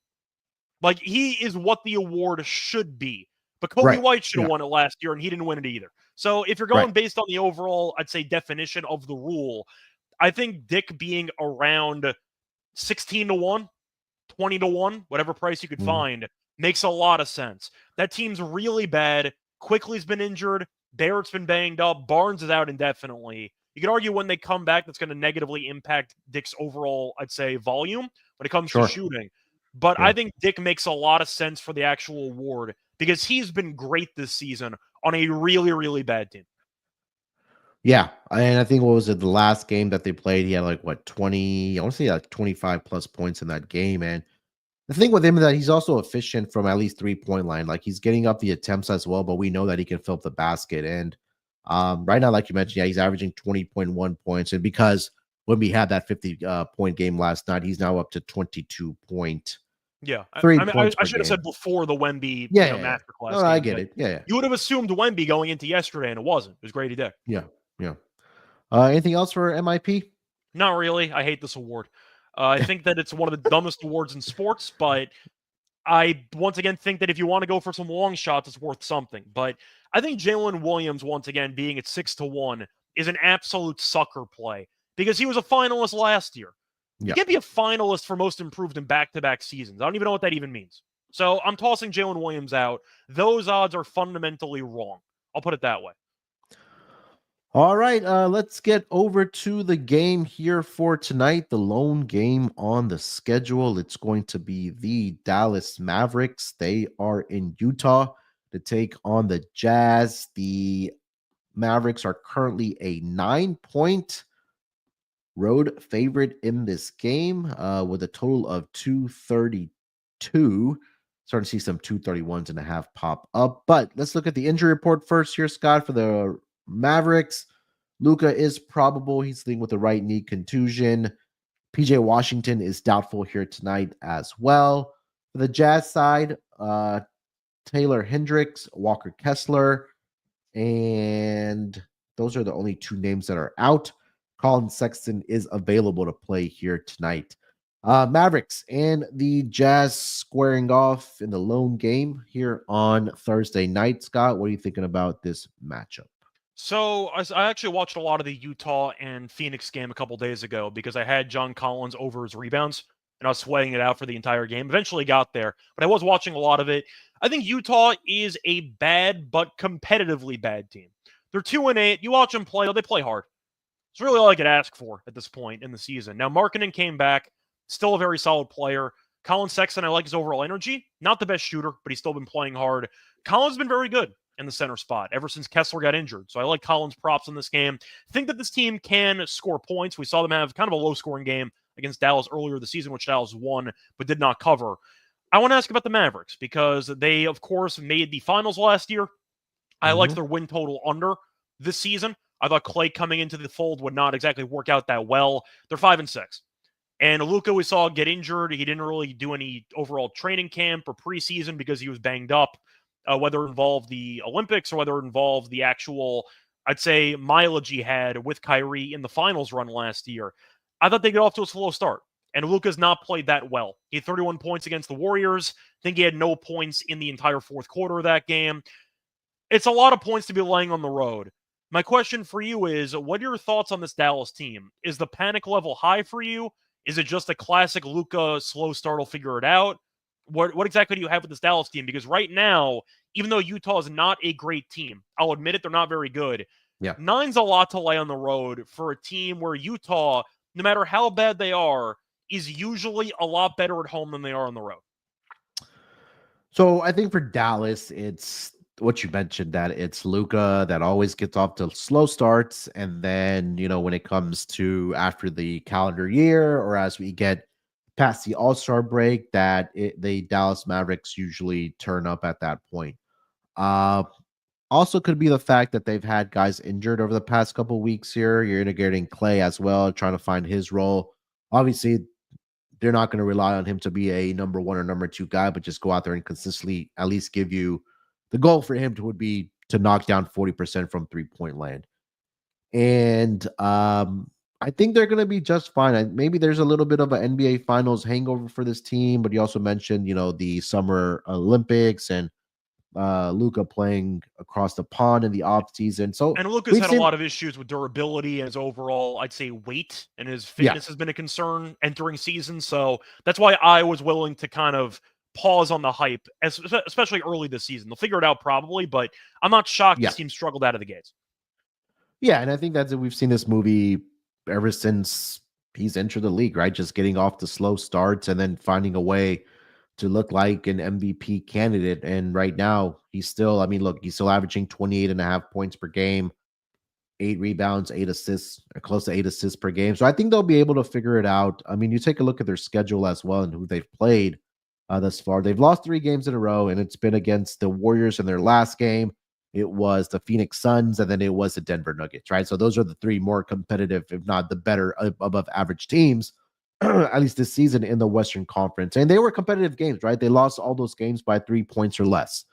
Like, he is what the award should be. But Kobe White should have won it last year, and he didn't win it either. So if you're going based on the overall, I'd say, definition of the rule, I think Dick being around 16-1, 20-1, whatever price you could find, makes a lot of sense. That team's really bad. Quickly's been injured. Barrett's been banged up. Barnes is out indefinitely. You could argue when they come back, that's going to negatively impact Dick's overall, I'd say, volume when it comes to shooting. But I think Dick makes a lot of sense for the actual award because he's been great this season on a really, really bad team. Yeah, and I think what was it, the last game that they played, he had like 20, I want to say like 25 plus points in that game. And the thing with him is that he's also efficient from at least 3-point line. Like he's getting up the attempts as well, but we know that he can fill up the basket. And right now, like you mentioned, he's averaging 20.1 points. And because when we had that 50 point game last night, he's now up to 22 point. Yeah, I should have said before the Wemby masterclass. No, I get it. Yeah. You would have assumed Wemby going into yesterday, and it wasn't. It was Grady Dick. Yeah. Anything else for MIP? Not really. I hate this award. I think that it's one of the dumbest awards in sports, but I once again think that if you want to go for some long shots, it's worth something. But I think Jalen Williams, once again, being at 6-1 is an absolute sucker play because he was a finalist last year. You can't be a finalist for most improved in back-to-back seasons. I don't even know what that even means. So I'm tossing Jalen Williams out. Those odds are fundamentally wrong. I'll put it that way. All right, let's get over to the game here for tonight. The lone game on the schedule. It's going to be the Dallas Mavericks. They are in Utah to take on the Jazz. The Mavericks are currently a 9-point road favorite in this game with a total of 232. Starting to see some 231s and a half pop up. But let's look at the injury report first here, Scott, for the Mavericks. Luka is probable. He's dealing with a right knee contusion. PJ Washington is doubtful here tonight as well. For the Jazz side, Taylor Hendricks, Walker Kessler, and those are the only two names that are out. Colin Sexton is available to play here tonight. Mavericks and the Jazz squaring off in the lone game here on Thursday night. Scott, what are you thinking about this matchup? So I actually watched a lot of the Utah and Phoenix game a couple days ago because I had John Collins over his rebounds and I was sweating it out for the entire game. Eventually got there, but I was watching a lot of it. I think Utah is a bad but competitively bad team. They're 2-8. You watch them play; they play hard. It's really all I could ask for at this point in the season. Now Markkanen came back, still a very solid player. Colin Sexton, I like his overall energy. Not the best shooter, but he's still been playing hard. Colin's been very good in the center spot ever since Kessler got injured. So I like Collins' props in this game. Think that this team can score points. We saw them have kind of a low-scoring game against Dallas earlier this season, which Dallas won but did not cover. I want to ask about the Mavericks because they, of course, made the finals last year. I liked their win total under this season. I thought Clay coming into the fold would not exactly work out that well. They're 5-6. And Luka, we saw get injured. He didn't really do any overall training camp or preseason because he was banged up. Whether it involved the Olympics or whether it involved the actual, I'd say, mileage he had with Kyrie in the finals run last year. I thought they get off to a slow start. And Luka's not played that well. He had 31 points against the Warriors. I think he had no points in the entire fourth quarter of that game. It's a lot of points to be laying on the road. My question for you is, what are your thoughts on this Dallas team? Is the panic level high for you? Is it just a classic Luka slow start will figure it out? What exactly do you have with this Dallas team? Because right now, even though Utah is not a great team, I'll admit it, they're not very good. Yeah. 9's a lot to lay on the road for a team where Utah, no matter how bad they are, is usually a lot better at home than they are on the road. So I think for Dallas, it's what you mentioned, that it's Luka that always gets off to slow starts. And then, when it comes to after the calendar year or as we get past the All-Star break, that the Dallas Mavericks usually turn up at that point. Also could be the fact that they've had guys injured over the past couple weeks here. You're integrating Clay as well, trying to find his role. Obviously, they're not going to rely on him to be a number one or number two guy, but just go out there and consistently at least give you the goal for him would be to knock down 40% from 3-point land. And I think they're going to be just fine. Maybe there's a little bit of an NBA Finals hangover for this team, but you also mentioned, the Summer Olympics and Luka playing across the pond in the off season. So and Luka's had a lot of issues with durability and his overall, I'd say, weight, and his fitness has been a concern entering season. So that's why I was willing to kind of pause on the hype, especially early this season. They'll figure it out probably, but I'm not shocked this team struggled out of the gates. Yeah, and I think that's we've seen this movie ever since he's entered the league, right? Just getting off the slow starts and then finding a way to look like an MVP candidate. And right now, he's still averaging 28.5 points per game, 8 rebounds, 8 assists, or close to 8 assists per game. So I think they'll be able to figure it out. I mean, you take a look at their schedule as well and who they've played thus far. They've lost 3 games in a row, and it's been against the Warriors in their last game. It was the Phoenix Suns, and then it was the Denver Nuggets, right? So those are the 3 more competitive, if not the better, above average teams, at least this season in the Western Conference. And they were competitive games, right? They lost all those games by 3 points or less.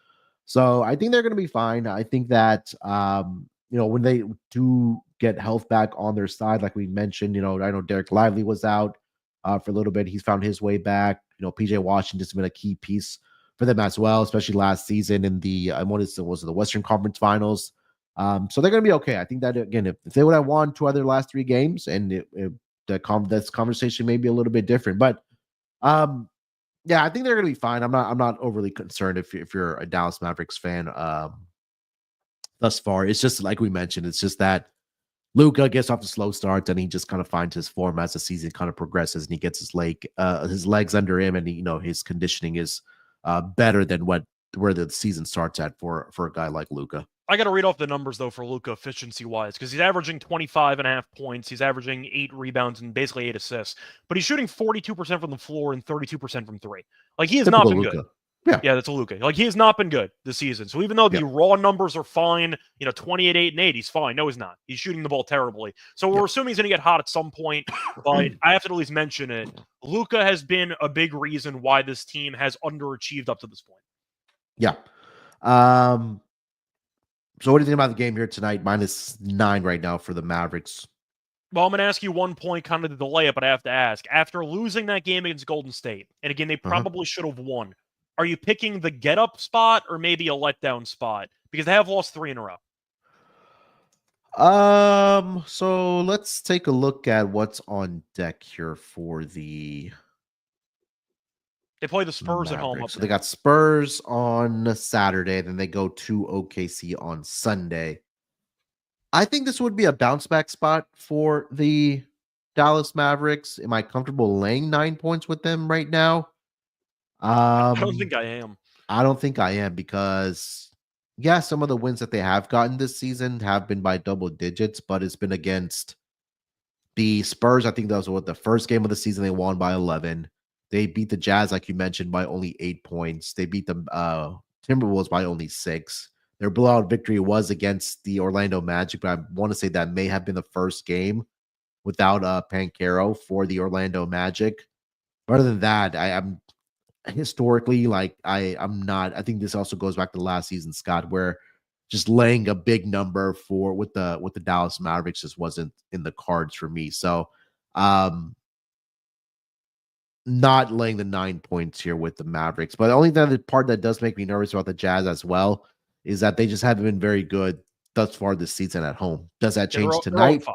So I think they're going to be fine. I think that, when they do get health back on their side, like we mentioned, I know Derek Lively was out for a little bit. He's found his way back. PJ Washington's been a key piece for them as well, especially last season in the the Western Conference Finals. So they're going to be okay. I think that, again, if they would have won 2 other last 3 games, and this conversation may be a little bit different. But Yeah, I think they're going to be fine. I'm not overly concerned if you're a Dallas Mavericks fan. Thus far, it's just like we mentioned. It's just that Luka gets off the slow start, and he just kind of finds his form as the season kind of progresses, and he gets his legs under him, and his conditioning is better than where the season starts at for a guy like Luka. I got to read off the numbers, though, for Luka efficiency-wise, because he's averaging 25.5 points. He's averaging 8 rebounds and basically 8 assists. But he's shooting 42% from the floor and 32% from three. Like, he has not Typical been Luka. good. Yeah. Yeah, that's a Luka. Like, he has not been good this season. So even though the raw numbers are fine, 28, 8, and 8, he's fine. No, he's not. He's shooting the ball terribly. So we're assuming he's going to get hot at some point. But I have to at least mention it. Luka has been a big reason why this team has underachieved up to this point. Yeah. So what do you think about the game here tonight? -9 right now for the Mavericks. Well, I'm going to ask you one point kind of to delay it, but I have to ask. After losing that game against Golden State, and again, they probably should have won, are you picking the get-up spot or maybe a letdown spot? Because they have lost 3 in a row. So let's take a look at what's on deck here for the They play the Spurs at home. Mavericks. So they got Spurs on Saturday, then they go to OKC on Sunday. I think this would be a bounce back spot for the Dallas Mavericks. Am I comfortable laying 9 points with them right now? I don't think I am. I don't think I am because, yeah, some of the wins that they have gotten this season have been by double digits, but it's been against the Spurs. I think that was the first game of the season they won by 11. They beat the Jazz, like you mentioned, by only 8 points. They beat the Timberwolves by only 6. Their blowout victory was against the Orlando Magic, but I want to say that may have been the first game without Pancaro for the Orlando Magic. But other than that, I'm historically I'm not. I think this also goes back to last season, Scott, where just laying a big number with the Dallas Mavericks just wasn't in the cards for me. So not laying the 9 points here with the Mavericks. But the only other part that does make me nervous about the Jazz as well is that they just haven't been very good thus far this season at home. Does that change tonight? They're 0-5,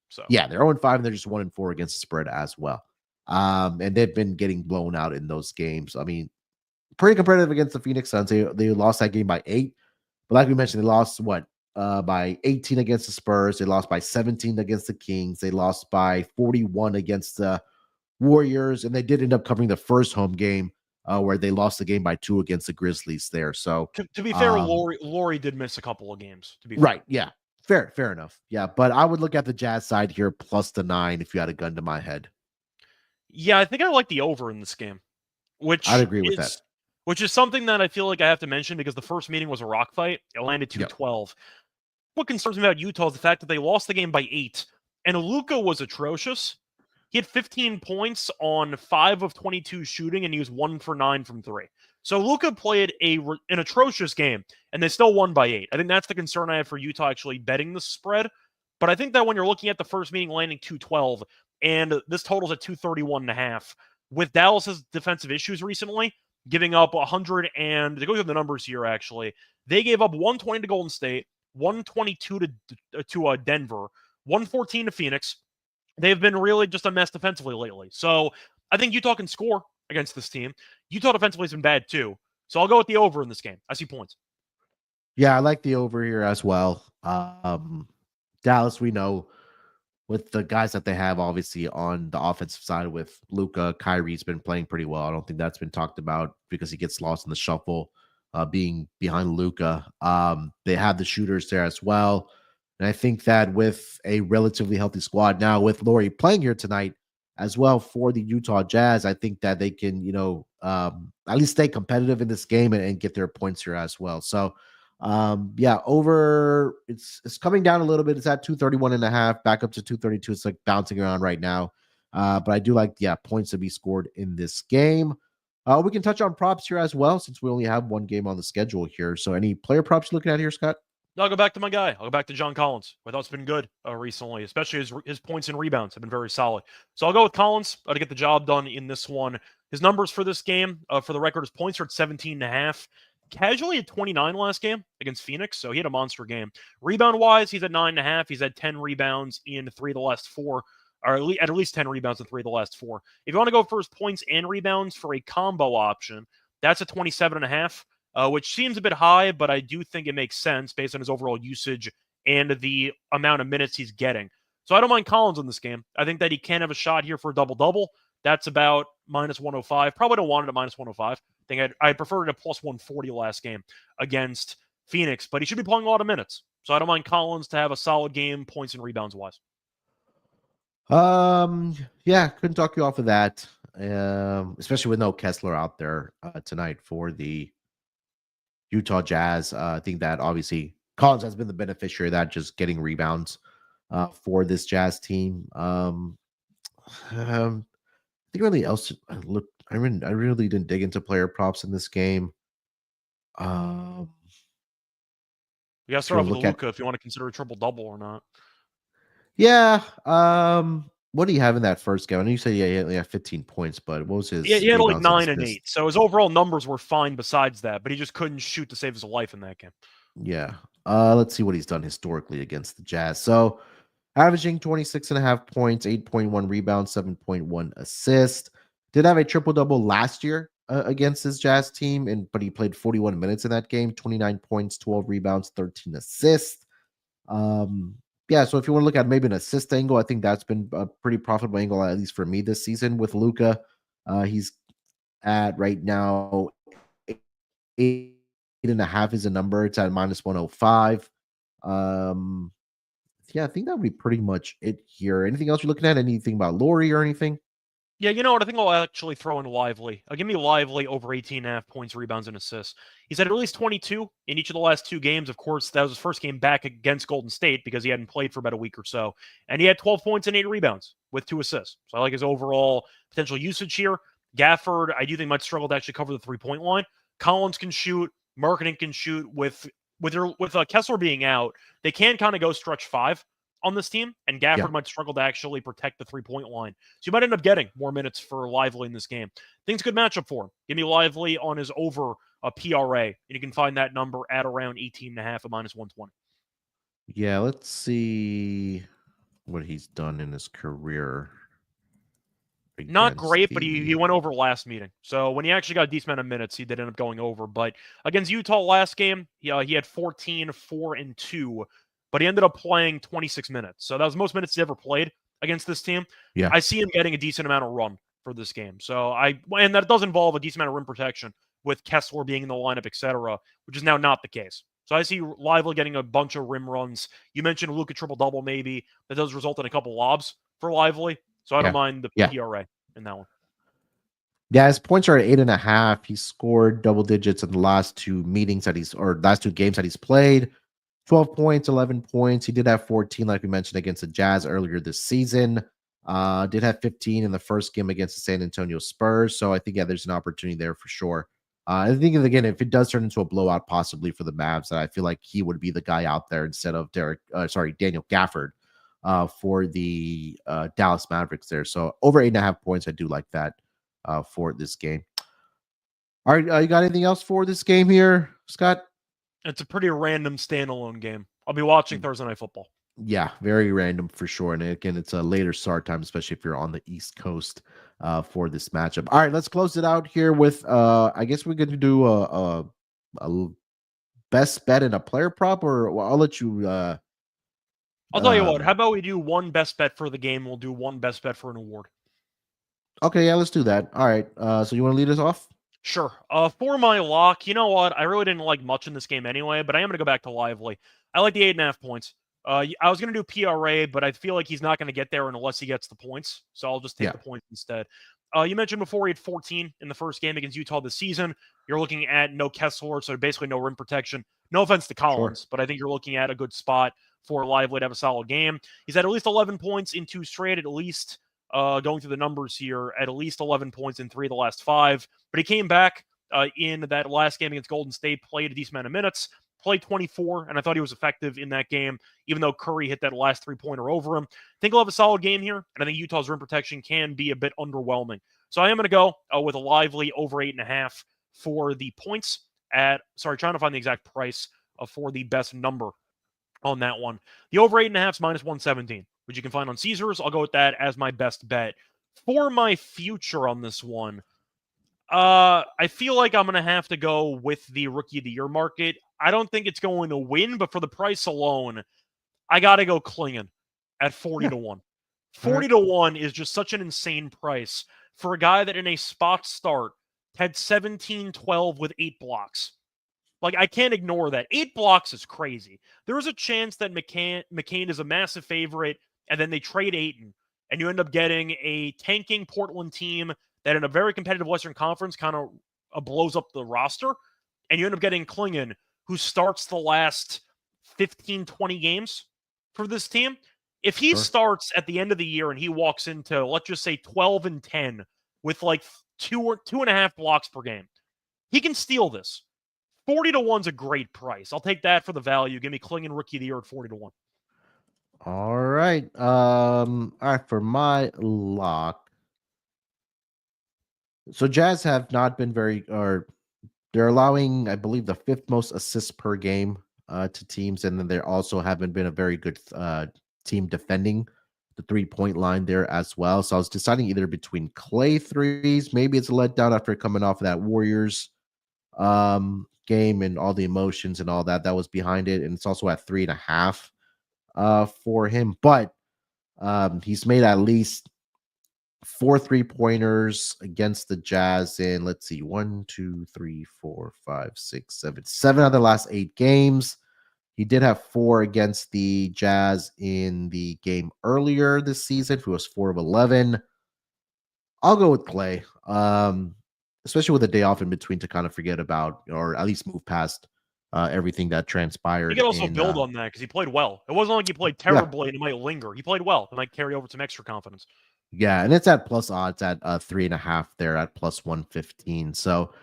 so. Yeah, they're 0-5 and they're just 1-4 against the spread as well. And they've been getting blown out in those games. I mean, pretty competitive against the Phoenix Suns. They lost that game by 8. But like we mentioned, they lost by 18 against the Spurs. They lost by 17 against the Kings. They lost by 41 against the Warriors, and they did end up covering the first home game where they lost the game by 2 against the Grizzlies there. So to be fair, Laurie did miss a couple of games. To be right, yeah, fair enough. Yeah, but I would look at the Jazz side here plus the 9 if you had a gun to my head. Yeah, I think I like the over in this game, which I'd agree with that. Which is something that I feel like I have to mention because the first meeting was a rock fight. It landed 2-12. What concerns me about Utah is the fact that they lost the game by 8, and Luka was atrocious. He had 15 points on 5 of 22 shooting, and he was 1 for 9 from 3. So Luka played an atrocious game, and they still won by 8. I think that's the concern I have for Utah actually betting the spread. But I think that when you're looking at the first meeting landing 212, and this totals at 231.5, with Dallas's defensive issues recently, giving up 100 and to go through the numbers here, actually, they gave up 120 to Golden State, 122 to Denver, 114 to Phoenix. They've been really just a mess defensively lately. So I think Utah can score against this team. Utah defensively has been bad too. So I'll go with the over in this game. I see points. Yeah, I like the over here as well. Dallas, we know with the guys that they have, obviously on the offensive side with Luka, Kyrie's been playing pretty well. I don't think that's been talked about because he gets lost in the shuffle, being behind Luka. They have the shooters there as well. And I think that with a relatively healthy squad now, with Laurie playing here tonight as well for the Utah Jazz, I think that they can, at least stay competitive in this game and get their points here as well. So, over it's coming down a little bit. It's at 231.5, back up to 232. It's like bouncing around right now. But I do like, points to be scored in this game. We can touch on props here as well, since we only have one game on the schedule here. So any player props you're looking at here, Scott? I'll go back to my guy. I'll go back to John Collins. I thought it's been good recently, especially his points and rebounds have been very solid. So I'll go with Collins to get the job done in this one. His numbers for this game, for the record, his points are at 17.5. Casually at 29 last game against Phoenix, so he had a monster game. Rebound-wise, he's at 9.5. He's had 10 rebounds in 3 of the last 4 or at least 10 rebounds in 3 of the last 4. If you want to go first points and rebounds for a combo option, that's a 27.5, which seems a bit high, but I do think it makes sense based on his overall usage and the amount of minutes he's getting. So I don't mind Collins in this game. I think that he can have a shot here for a double-double. That's about minus 105. Probably don't want it at minus 105. I think I preferred it at plus 140 last game against Phoenix, but he should be playing a lot of minutes. So I don't mind Collins to have a solid game, points and rebounds wise. Yeah, couldn't talk you off of that. Especially with no Kessler out there tonight for the Utah Jazz. I think that obviously Collins has been the beneficiary of that, just getting rebounds for this Jazz team. I think really else. I really didn't dig into player props in this game. You got to start off with Luka if you want to consider a triple double or not. Yeah. What do you have in that first game? I know you said he had 15 points, but what was his? Yeah, he had like 9 and 8. So his overall numbers were fine besides that, but he just couldn't shoot to save his life in that game. Yeah. Let's see what he's done historically against the Jazz. So averaging 26.5 points, 8.1 rebounds, 7.1 assists. Did have a triple-double last year against his Jazz team, but he played 41 minutes in that game, 29 points, 12 rebounds, 13 assists. Yeah, so if you want to look at maybe an assist angle, I think that's been a pretty profitable angle, at least for me this season with Luka. He's at right now 8.5 is a number. It's at minus 105. Yeah, I think that would be pretty much it here. Anything else you're looking at? Anything about Laurie or anything? Yeah, you know what? I think I'll actually throw in Lively. Give me Lively over 18.5 points, rebounds, and assists. He's had at least 22 in each of the last 2 games. Of course, that was his first game back against Golden State because he hadn't played for about a week or so. And he had 12 points and 8 rebounds with 2 assists. So I like his overall potential usage here. Gafford, I do think might struggle to actually cover the 3-point line. Collins can shoot. Marketing can shoot. With Kessler being out, they can kind of go stretch 5 on this team, and Gafford might struggle to actually protect the 3-point line. So you might end up getting more minutes for Lively in this game. Things good matchup for him. Give me Lively on his over a PRA, and you can find that number at around 18.5 at minus 120. Yeah, let's see what he's done in his career. Not great, but he went over last meeting. So when he actually got a decent amount of minutes, he did end up going over. But against Utah last game, he had 14, 4, and 2. But he ended up playing 26 minutes. So that was the most minutes he ever played against this team. Yeah. I see him getting a decent amount of run for this game. So and that does involve a decent amount of rim protection with Kessler being in the lineup, etc., which is now not the case. So I see Lively getting a bunch of rim runs. You mentioned Luka triple-double maybe. That does result in a couple lobs for Lively. So I don't mind the PRA in that one. Yeah, his points are at 8.5. He scored double digits in the last 2 games that he's played. 12 points, 11 points. He did have 14, like we mentioned, against the Jazz earlier this season. Did have 15 in the first game against the San Antonio Spurs. So I think, there's an opportunity there for sure. I think, again, if it does turn into a blowout possibly for the Mavs, I feel like he would be the guy out there instead of Daniel Gafford for the Dallas Mavericks there. So over 8.5 points, I do like that for this game. All right, you got anything else for this game here, Scott? It's a pretty random standalone game. I'll be watching Thursday Night Football. Yeah, very random for sure. And again, it's a later start time, especially if you're on the East Coast for this matchup. All right, let's close it out here with I guess we're going to do a best bet and a player prop, or I'll let you. I'll tell you what. How about we do one best bet for the game? We'll do one best bet for an award. Okay, yeah, let's do that. All right. So you want to lead us off? Sure. For my lock, you know what? I really didn't like much in this game anyway, but I am going to go back to Lively. I like the 8.5 points. I was going to do PRA, but I feel like he's not going to get there unless he gets the points. So I'll just take the points instead. You mentioned before he had 14 in the first game against Utah this season. You're looking at no Kessler, so basically no rim protection. No offense to Collins, but I think you're looking at a good spot for Lively to have a solid game. He's had at least 11 points in 2 straight, at least. Going through the numbers here, at least 11 points in 3 of the last 5. But he came back in that last game against Golden State, played a decent amount of minutes, played 24, and I thought he was effective in that game, even though Curry hit that last 3-pointer over him. I think he'll have a solid game here, and I think Utah's rim protection can be a bit underwhelming. So I am going to go with a Lively over 8.5 for the points trying to find the exact price for the best number on that one. The over 8.5 is minus 117. which you can find on Caesars. I'll go with that as my best bet. For my future on this one, I feel like I'm going to have to go with the Rookie of the Year market. I don't think it's going to win, but for the price alone, I got to go Klingon at 40 to 1. 40 to 1 is just such an insane price for a guy that in a spot start had 17-12 with 8 blocks. Like, I can't ignore that. 8 blocks is crazy. There is a chance that McCain is a massive favorite, and then they trade Ayton, and you end up getting a tanking Portland team that in a very competitive Western Conference kind of blows up the roster, and you end up getting Klingon, who starts the last 15, 20 games for this team. If he starts at the end of the year and he walks into, let's just say, 12-10 with like 2.5 blocks per game, he can steal this. 40 to 1's a great price. I'll take that for the value. Give me Klingon Rookie of the Year at 40 to 1. All right. All right, for my lock. So Jazz have not been or they're allowing, I believe, the 5th most assists per game to teams, and then they also haven't been a very good team defending the 3-point line there as well. So I was deciding either between Clay threes, maybe it's a letdown after coming off of that Warriors game and all the emotions and all that was behind it, and it's also at 3.5 for him. But he's made at least 4 3-pointers against the Jazz in, let's see, 1, 2, 3, 4, 5, 6, 7 out of the last 8 games. He did have 4 against the Jazz in the game earlier this season. He was 4 of 11. I'll go with Clay, especially with a day off in between to kind of forget about, or at least move past everything that transpired. You can also build on that because he played well. It wasn't like he played terribly and it might linger. He played well. It might carry over some extra confidence. Yeah, and it's at plus odds at 3.5 there at plus 115. So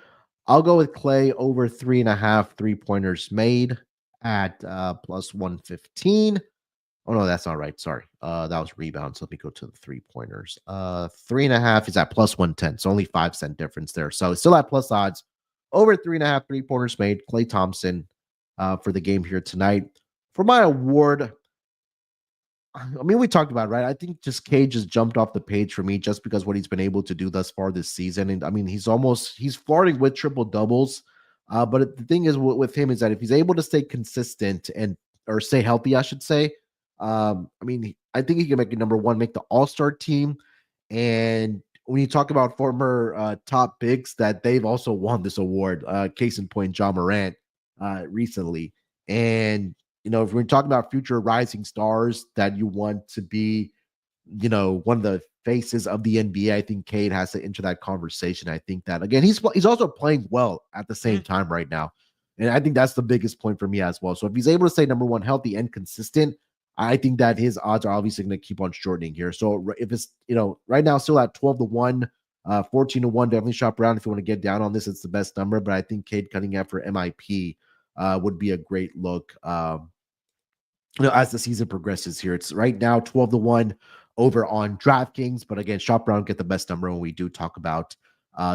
I'll go with Clay over 3.5 3-pointers made at plus 115. Oh no, that's not right. Sorry. That was rebounds. Let me go to the 3-pointers. 3.5 is at plus 110. So only 5-cent difference there. So it's still at plus odds. Over 3.5 3-pointers made. Klay Thompson for the game here tonight. For my award, I mean, we talked about it, right? I think just Cade just jumped off the page for me just because what he's been able to do thus far this season. And I mean, he's flirting with triple doubles. But the thing is with him is that if he's able to stay consistent or stay healthy, I should say, I mean, I think he can make make the All-Star team. And when you talk about former top bigs, that they've also won this award, case in point, Ja Morant recently. And if we're talking about future rising stars that you want to be, one of the faces of the NBA, I think Cade has to enter that conversation. I think that, again, he's also playing well at the same time right now. And I think that's the biggest point for me as well. So if he's able to stay number one, healthy and consistent, I think that his odds are obviously going to keep on shortening here. So if it's, right now still at 12 to 1, 14 to 1, definitely shop around if you want to get down on this. It's the best number, but I think Cade Cunningham for MIP would be a great look. As the season progresses here, it's right now 12 to 1 over on DraftKings. But again, shop around, get the best number when we do talk about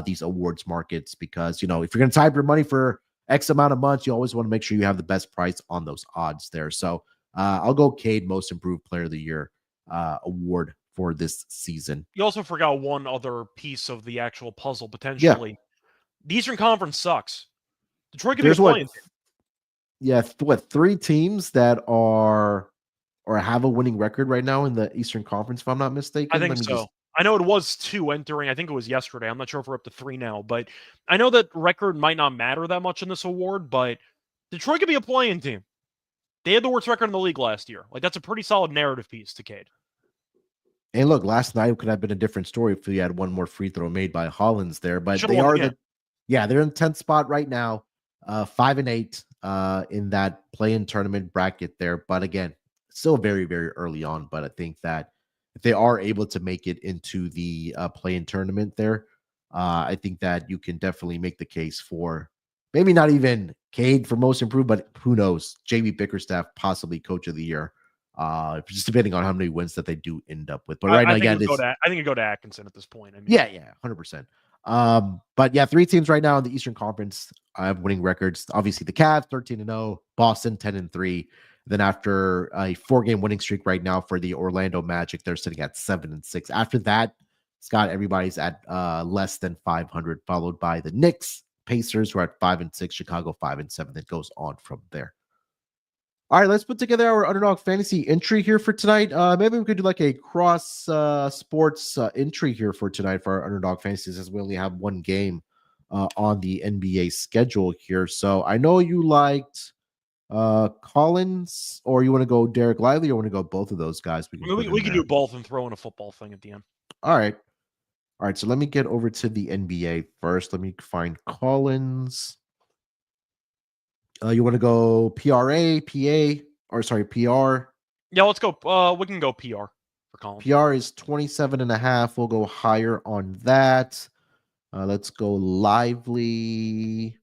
these awards markets, because, if you're going to tie up your money for X amount of months, you always want to make sure you have the best price on those odds there. So I'll go Cade Most Improved Player of the Year award for this season. You also forgot one other piece of the actual puzzle, potentially. Yeah. The Eastern Conference sucks. Detroit could be a playing. What, 3 teams that are or have a winning record right now in the Eastern Conference, if I'm not mistaken? I think so. I know it was 2 entering. I think it was yesterday. I'm not sure if we're up to 3 now, but I know that record might not matter that much in this award, but Detroit could be a playing team. They had the worst record in the league last year. Like, that's a pretty solid narrative piece to Cade. And look, last night could have been a different story if we had one more free throw made by Hollins there, but they are they're in 10th spot right now, 5-8 in that play-in tournament bracket there. But again, still very, very early on. But I think that if they are able to make it into the play-in tournament there, I think that you can definitely make the case for maybe not even Cade for Most Improved, but who knows, JB Bickerstaff, possibly Coach of the Year, just depending on how many wins that they do end up with. But right now, again, I think you go to Atkinson at this point. I mean, yeah, 100%. But yeah, 3 teams right now in the Eastern Conference have winning records. Obviously, the Cavs 13-0, Boston 10-3, Then after a 4-game winning streak right now for the Orlando Magic, they're sitting at 7-6. After that, Scott, everybody's at less than 500, followed by the Knicks, Pacers, who are at 5-6, Chicago 5-7. That goes on from there. All right, let's put together our Underdog Fantasy entry here for tonight. Maybe we could do like a cross sports entry here for tonight for our Underdog Fantasies, as we only have one game on the NBA schedule here. So I know you liked Collins, or you want to go Derek Lively, or want to go both of those guys? We can do both and throw in a football thing at the end. All right. So let me get over to the NBA first. Let me find Collins. You want to go PRA, PA, or sorry, PR? Yeah, let's go. We can go PR for Collins. PR is 27.5. We'll go higher on that. Let's go Lively.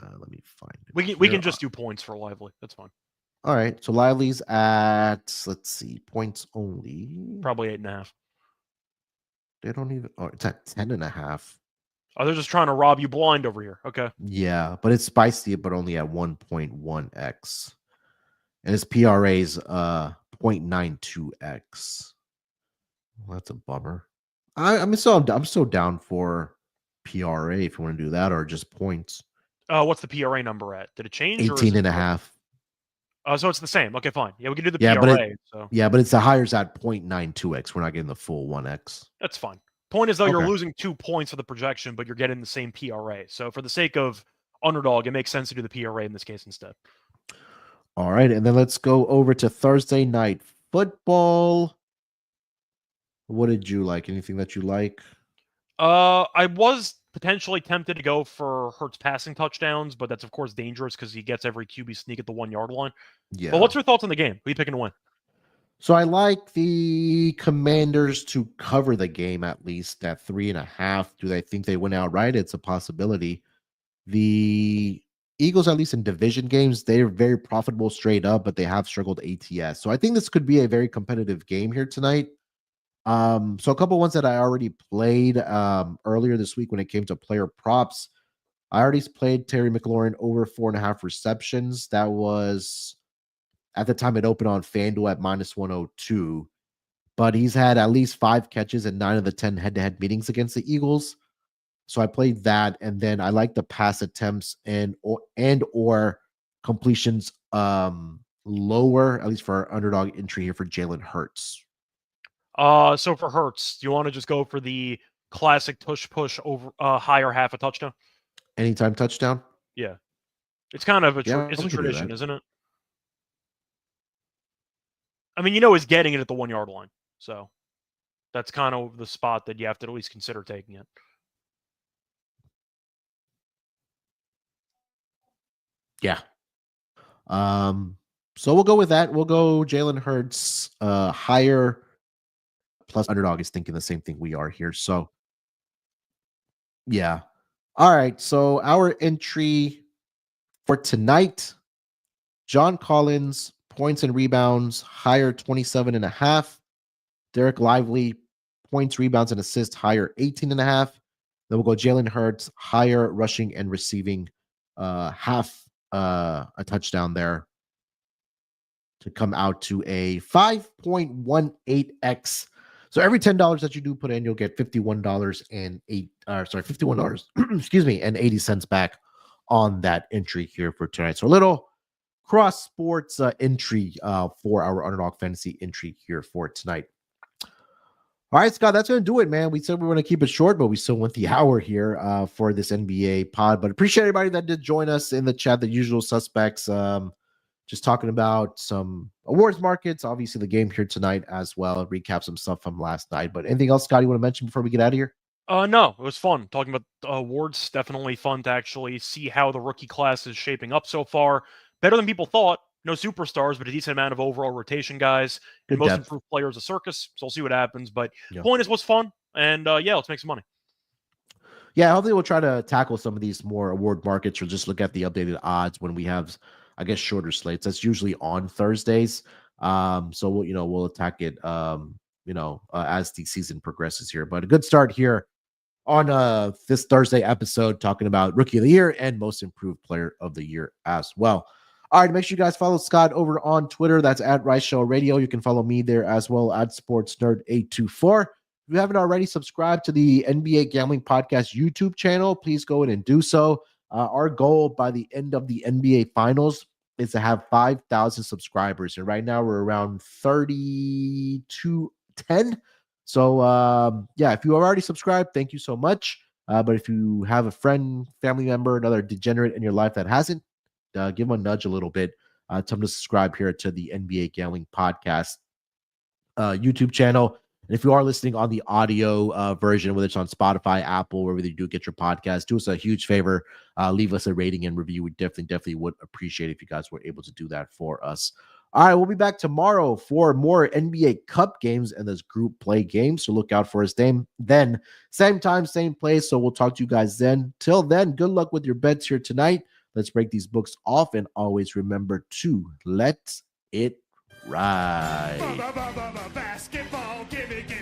Let me find it. We can just do points for Lively. That's fine. All right. So Lively's at, let's see, points only. Probably 8.5. They don't even. Oh, it's at 10.5. Oh, they're just trying to rob you blind over here. Okay. Yeah, but it's spicy, but only at 1.1x. And his PRA's 0.92x. Well, that's a bummer. I'm so down for PRA if you want to do that, or just points. What's the PRA number at? Did it change? 18.5. So it's the same. Okay, fine. Yeah, we can do the PRA. But it's the higher's at 0.92x. We're not getting the full 1x. That's fine. Point is, though, you're losing 2 points for the projection, but you're getting the same PRA. So for the sake of Underdog, it makes sense to do the PRA in this case instead. All right, and then let's go over to Thursday Night Football. What did you like? Anything that you like? I was potentially tempted to go for Hurts passing touchdowns, but that's, of course, dangerous because he gets every QB sneak at the 1-yard line. Yeah. But what's your thoughts on the game? Who are you picking to win? So I like the Commanders to cover the game at least at 3.5. Do they think they win outright? It's a possibility. The Eagles, at least in division games, they're very profitable straight up, but they have struggled ATS. So I think this could be a very competitive game here tonight. So a couple ones that I already played earlier this week when it came to player props. I already played Terry McLaurin over 4.5 receptions. That was, at the time it opened on FanDuel at -102, but he's had at least 5 catches in 9 of the 10 head-to-head meetings against the Eagles. So I played that, and then I like the pass attempts and or completions lower, at least for our Underdog entry here for Jalen Hurts. So for Hurts, do you want to just go for the classic push over higher half a touchdown? Anytime touchdown? Yeah. It's kind of a tradition, isn't it? I mean, he's getting it at the 1-yard line. So that's kind of the spot that you have to at least consider taking it. Yeah. So we'll go with that. We'll go Jalen Hurts higher, plus Underdog is thinking the same thing we are here. So yeah. All right. So our entry for tonight, John Collins, points and rebounds, higher 27.5. Derek Lively, points, rebounds, and assists, higher 18.5. Then we'll go Jalen Hurts, higher rushing and receiving, half a touchdown there to come out to a 5.18x. So every $10 that you do put in, you'll get $51 and $51, excuse me, and 80 cents back on that entry here for tonight. So a little cross sports entry for our Underdog Fantasy entry here for tonight. All right, Scott, that's going to do it, man. We said we were going to keep it short, but we still went the hour here for this NBA pod. But appreciate everybody that did join us in the chat, the usual suspects. Just talking about some awards markets, obviously the game here tonight as well. Recap some stuff from last night. But anything else, Scott, you want to mention before we get out of here? No, it was fun talking about awards. Definitely fun to actually see how the rookie class is shaping up so far. Better than people thought. No superstars, but a decent amount of overall rotation guys. And most improved players a circus. So we'll see what happens. But point is, what's fun. And let's make some money. Yeah, hopefully we'll try to tackle some of these more award markets or just look at the updated odds when we have, I guess, shorter slates. That's usually on Thursdays. So we'll attack it as the season progresses here. But a good start here on this Thursday episode talking about Rookie of the Year and Most Improved Player of the Year as well. All right, make sure you guys follow Scott over on Twitter. That's at Reichel Radio. You can follow me there as well at SportsNerd824. If you haven't already subscribed to the NBA Gambling Podcast YouTube channel, please go in and do so. Our goal by the end of the NBA Finals is to have 5,000 subscribers. And right now we're around 3,210. So, yeah, if you have already subscribed, thank you so much. But if you have a friend, family member, another degenerate in your life that hasn't, give them a nudge a little bit. Tell them to subscribe here to the NBA Gambling Podcast YouTube channel. And if you are listening on the audio version, whether it's on Spotify, Apple, wherever you do get your podcast, do us a huge favor. Leave us a rating and review. We definitely would appreciate it if you guys were able to do that for us. All right, we'll be back tomorrow for more NBA Cup games and this group play game. So look out for us then. Same time, same place. So we'll talk to you guys then. Till then, good luck with your bets here tonight. Let's break these books off and always remember to let it ride. Basketball, give it.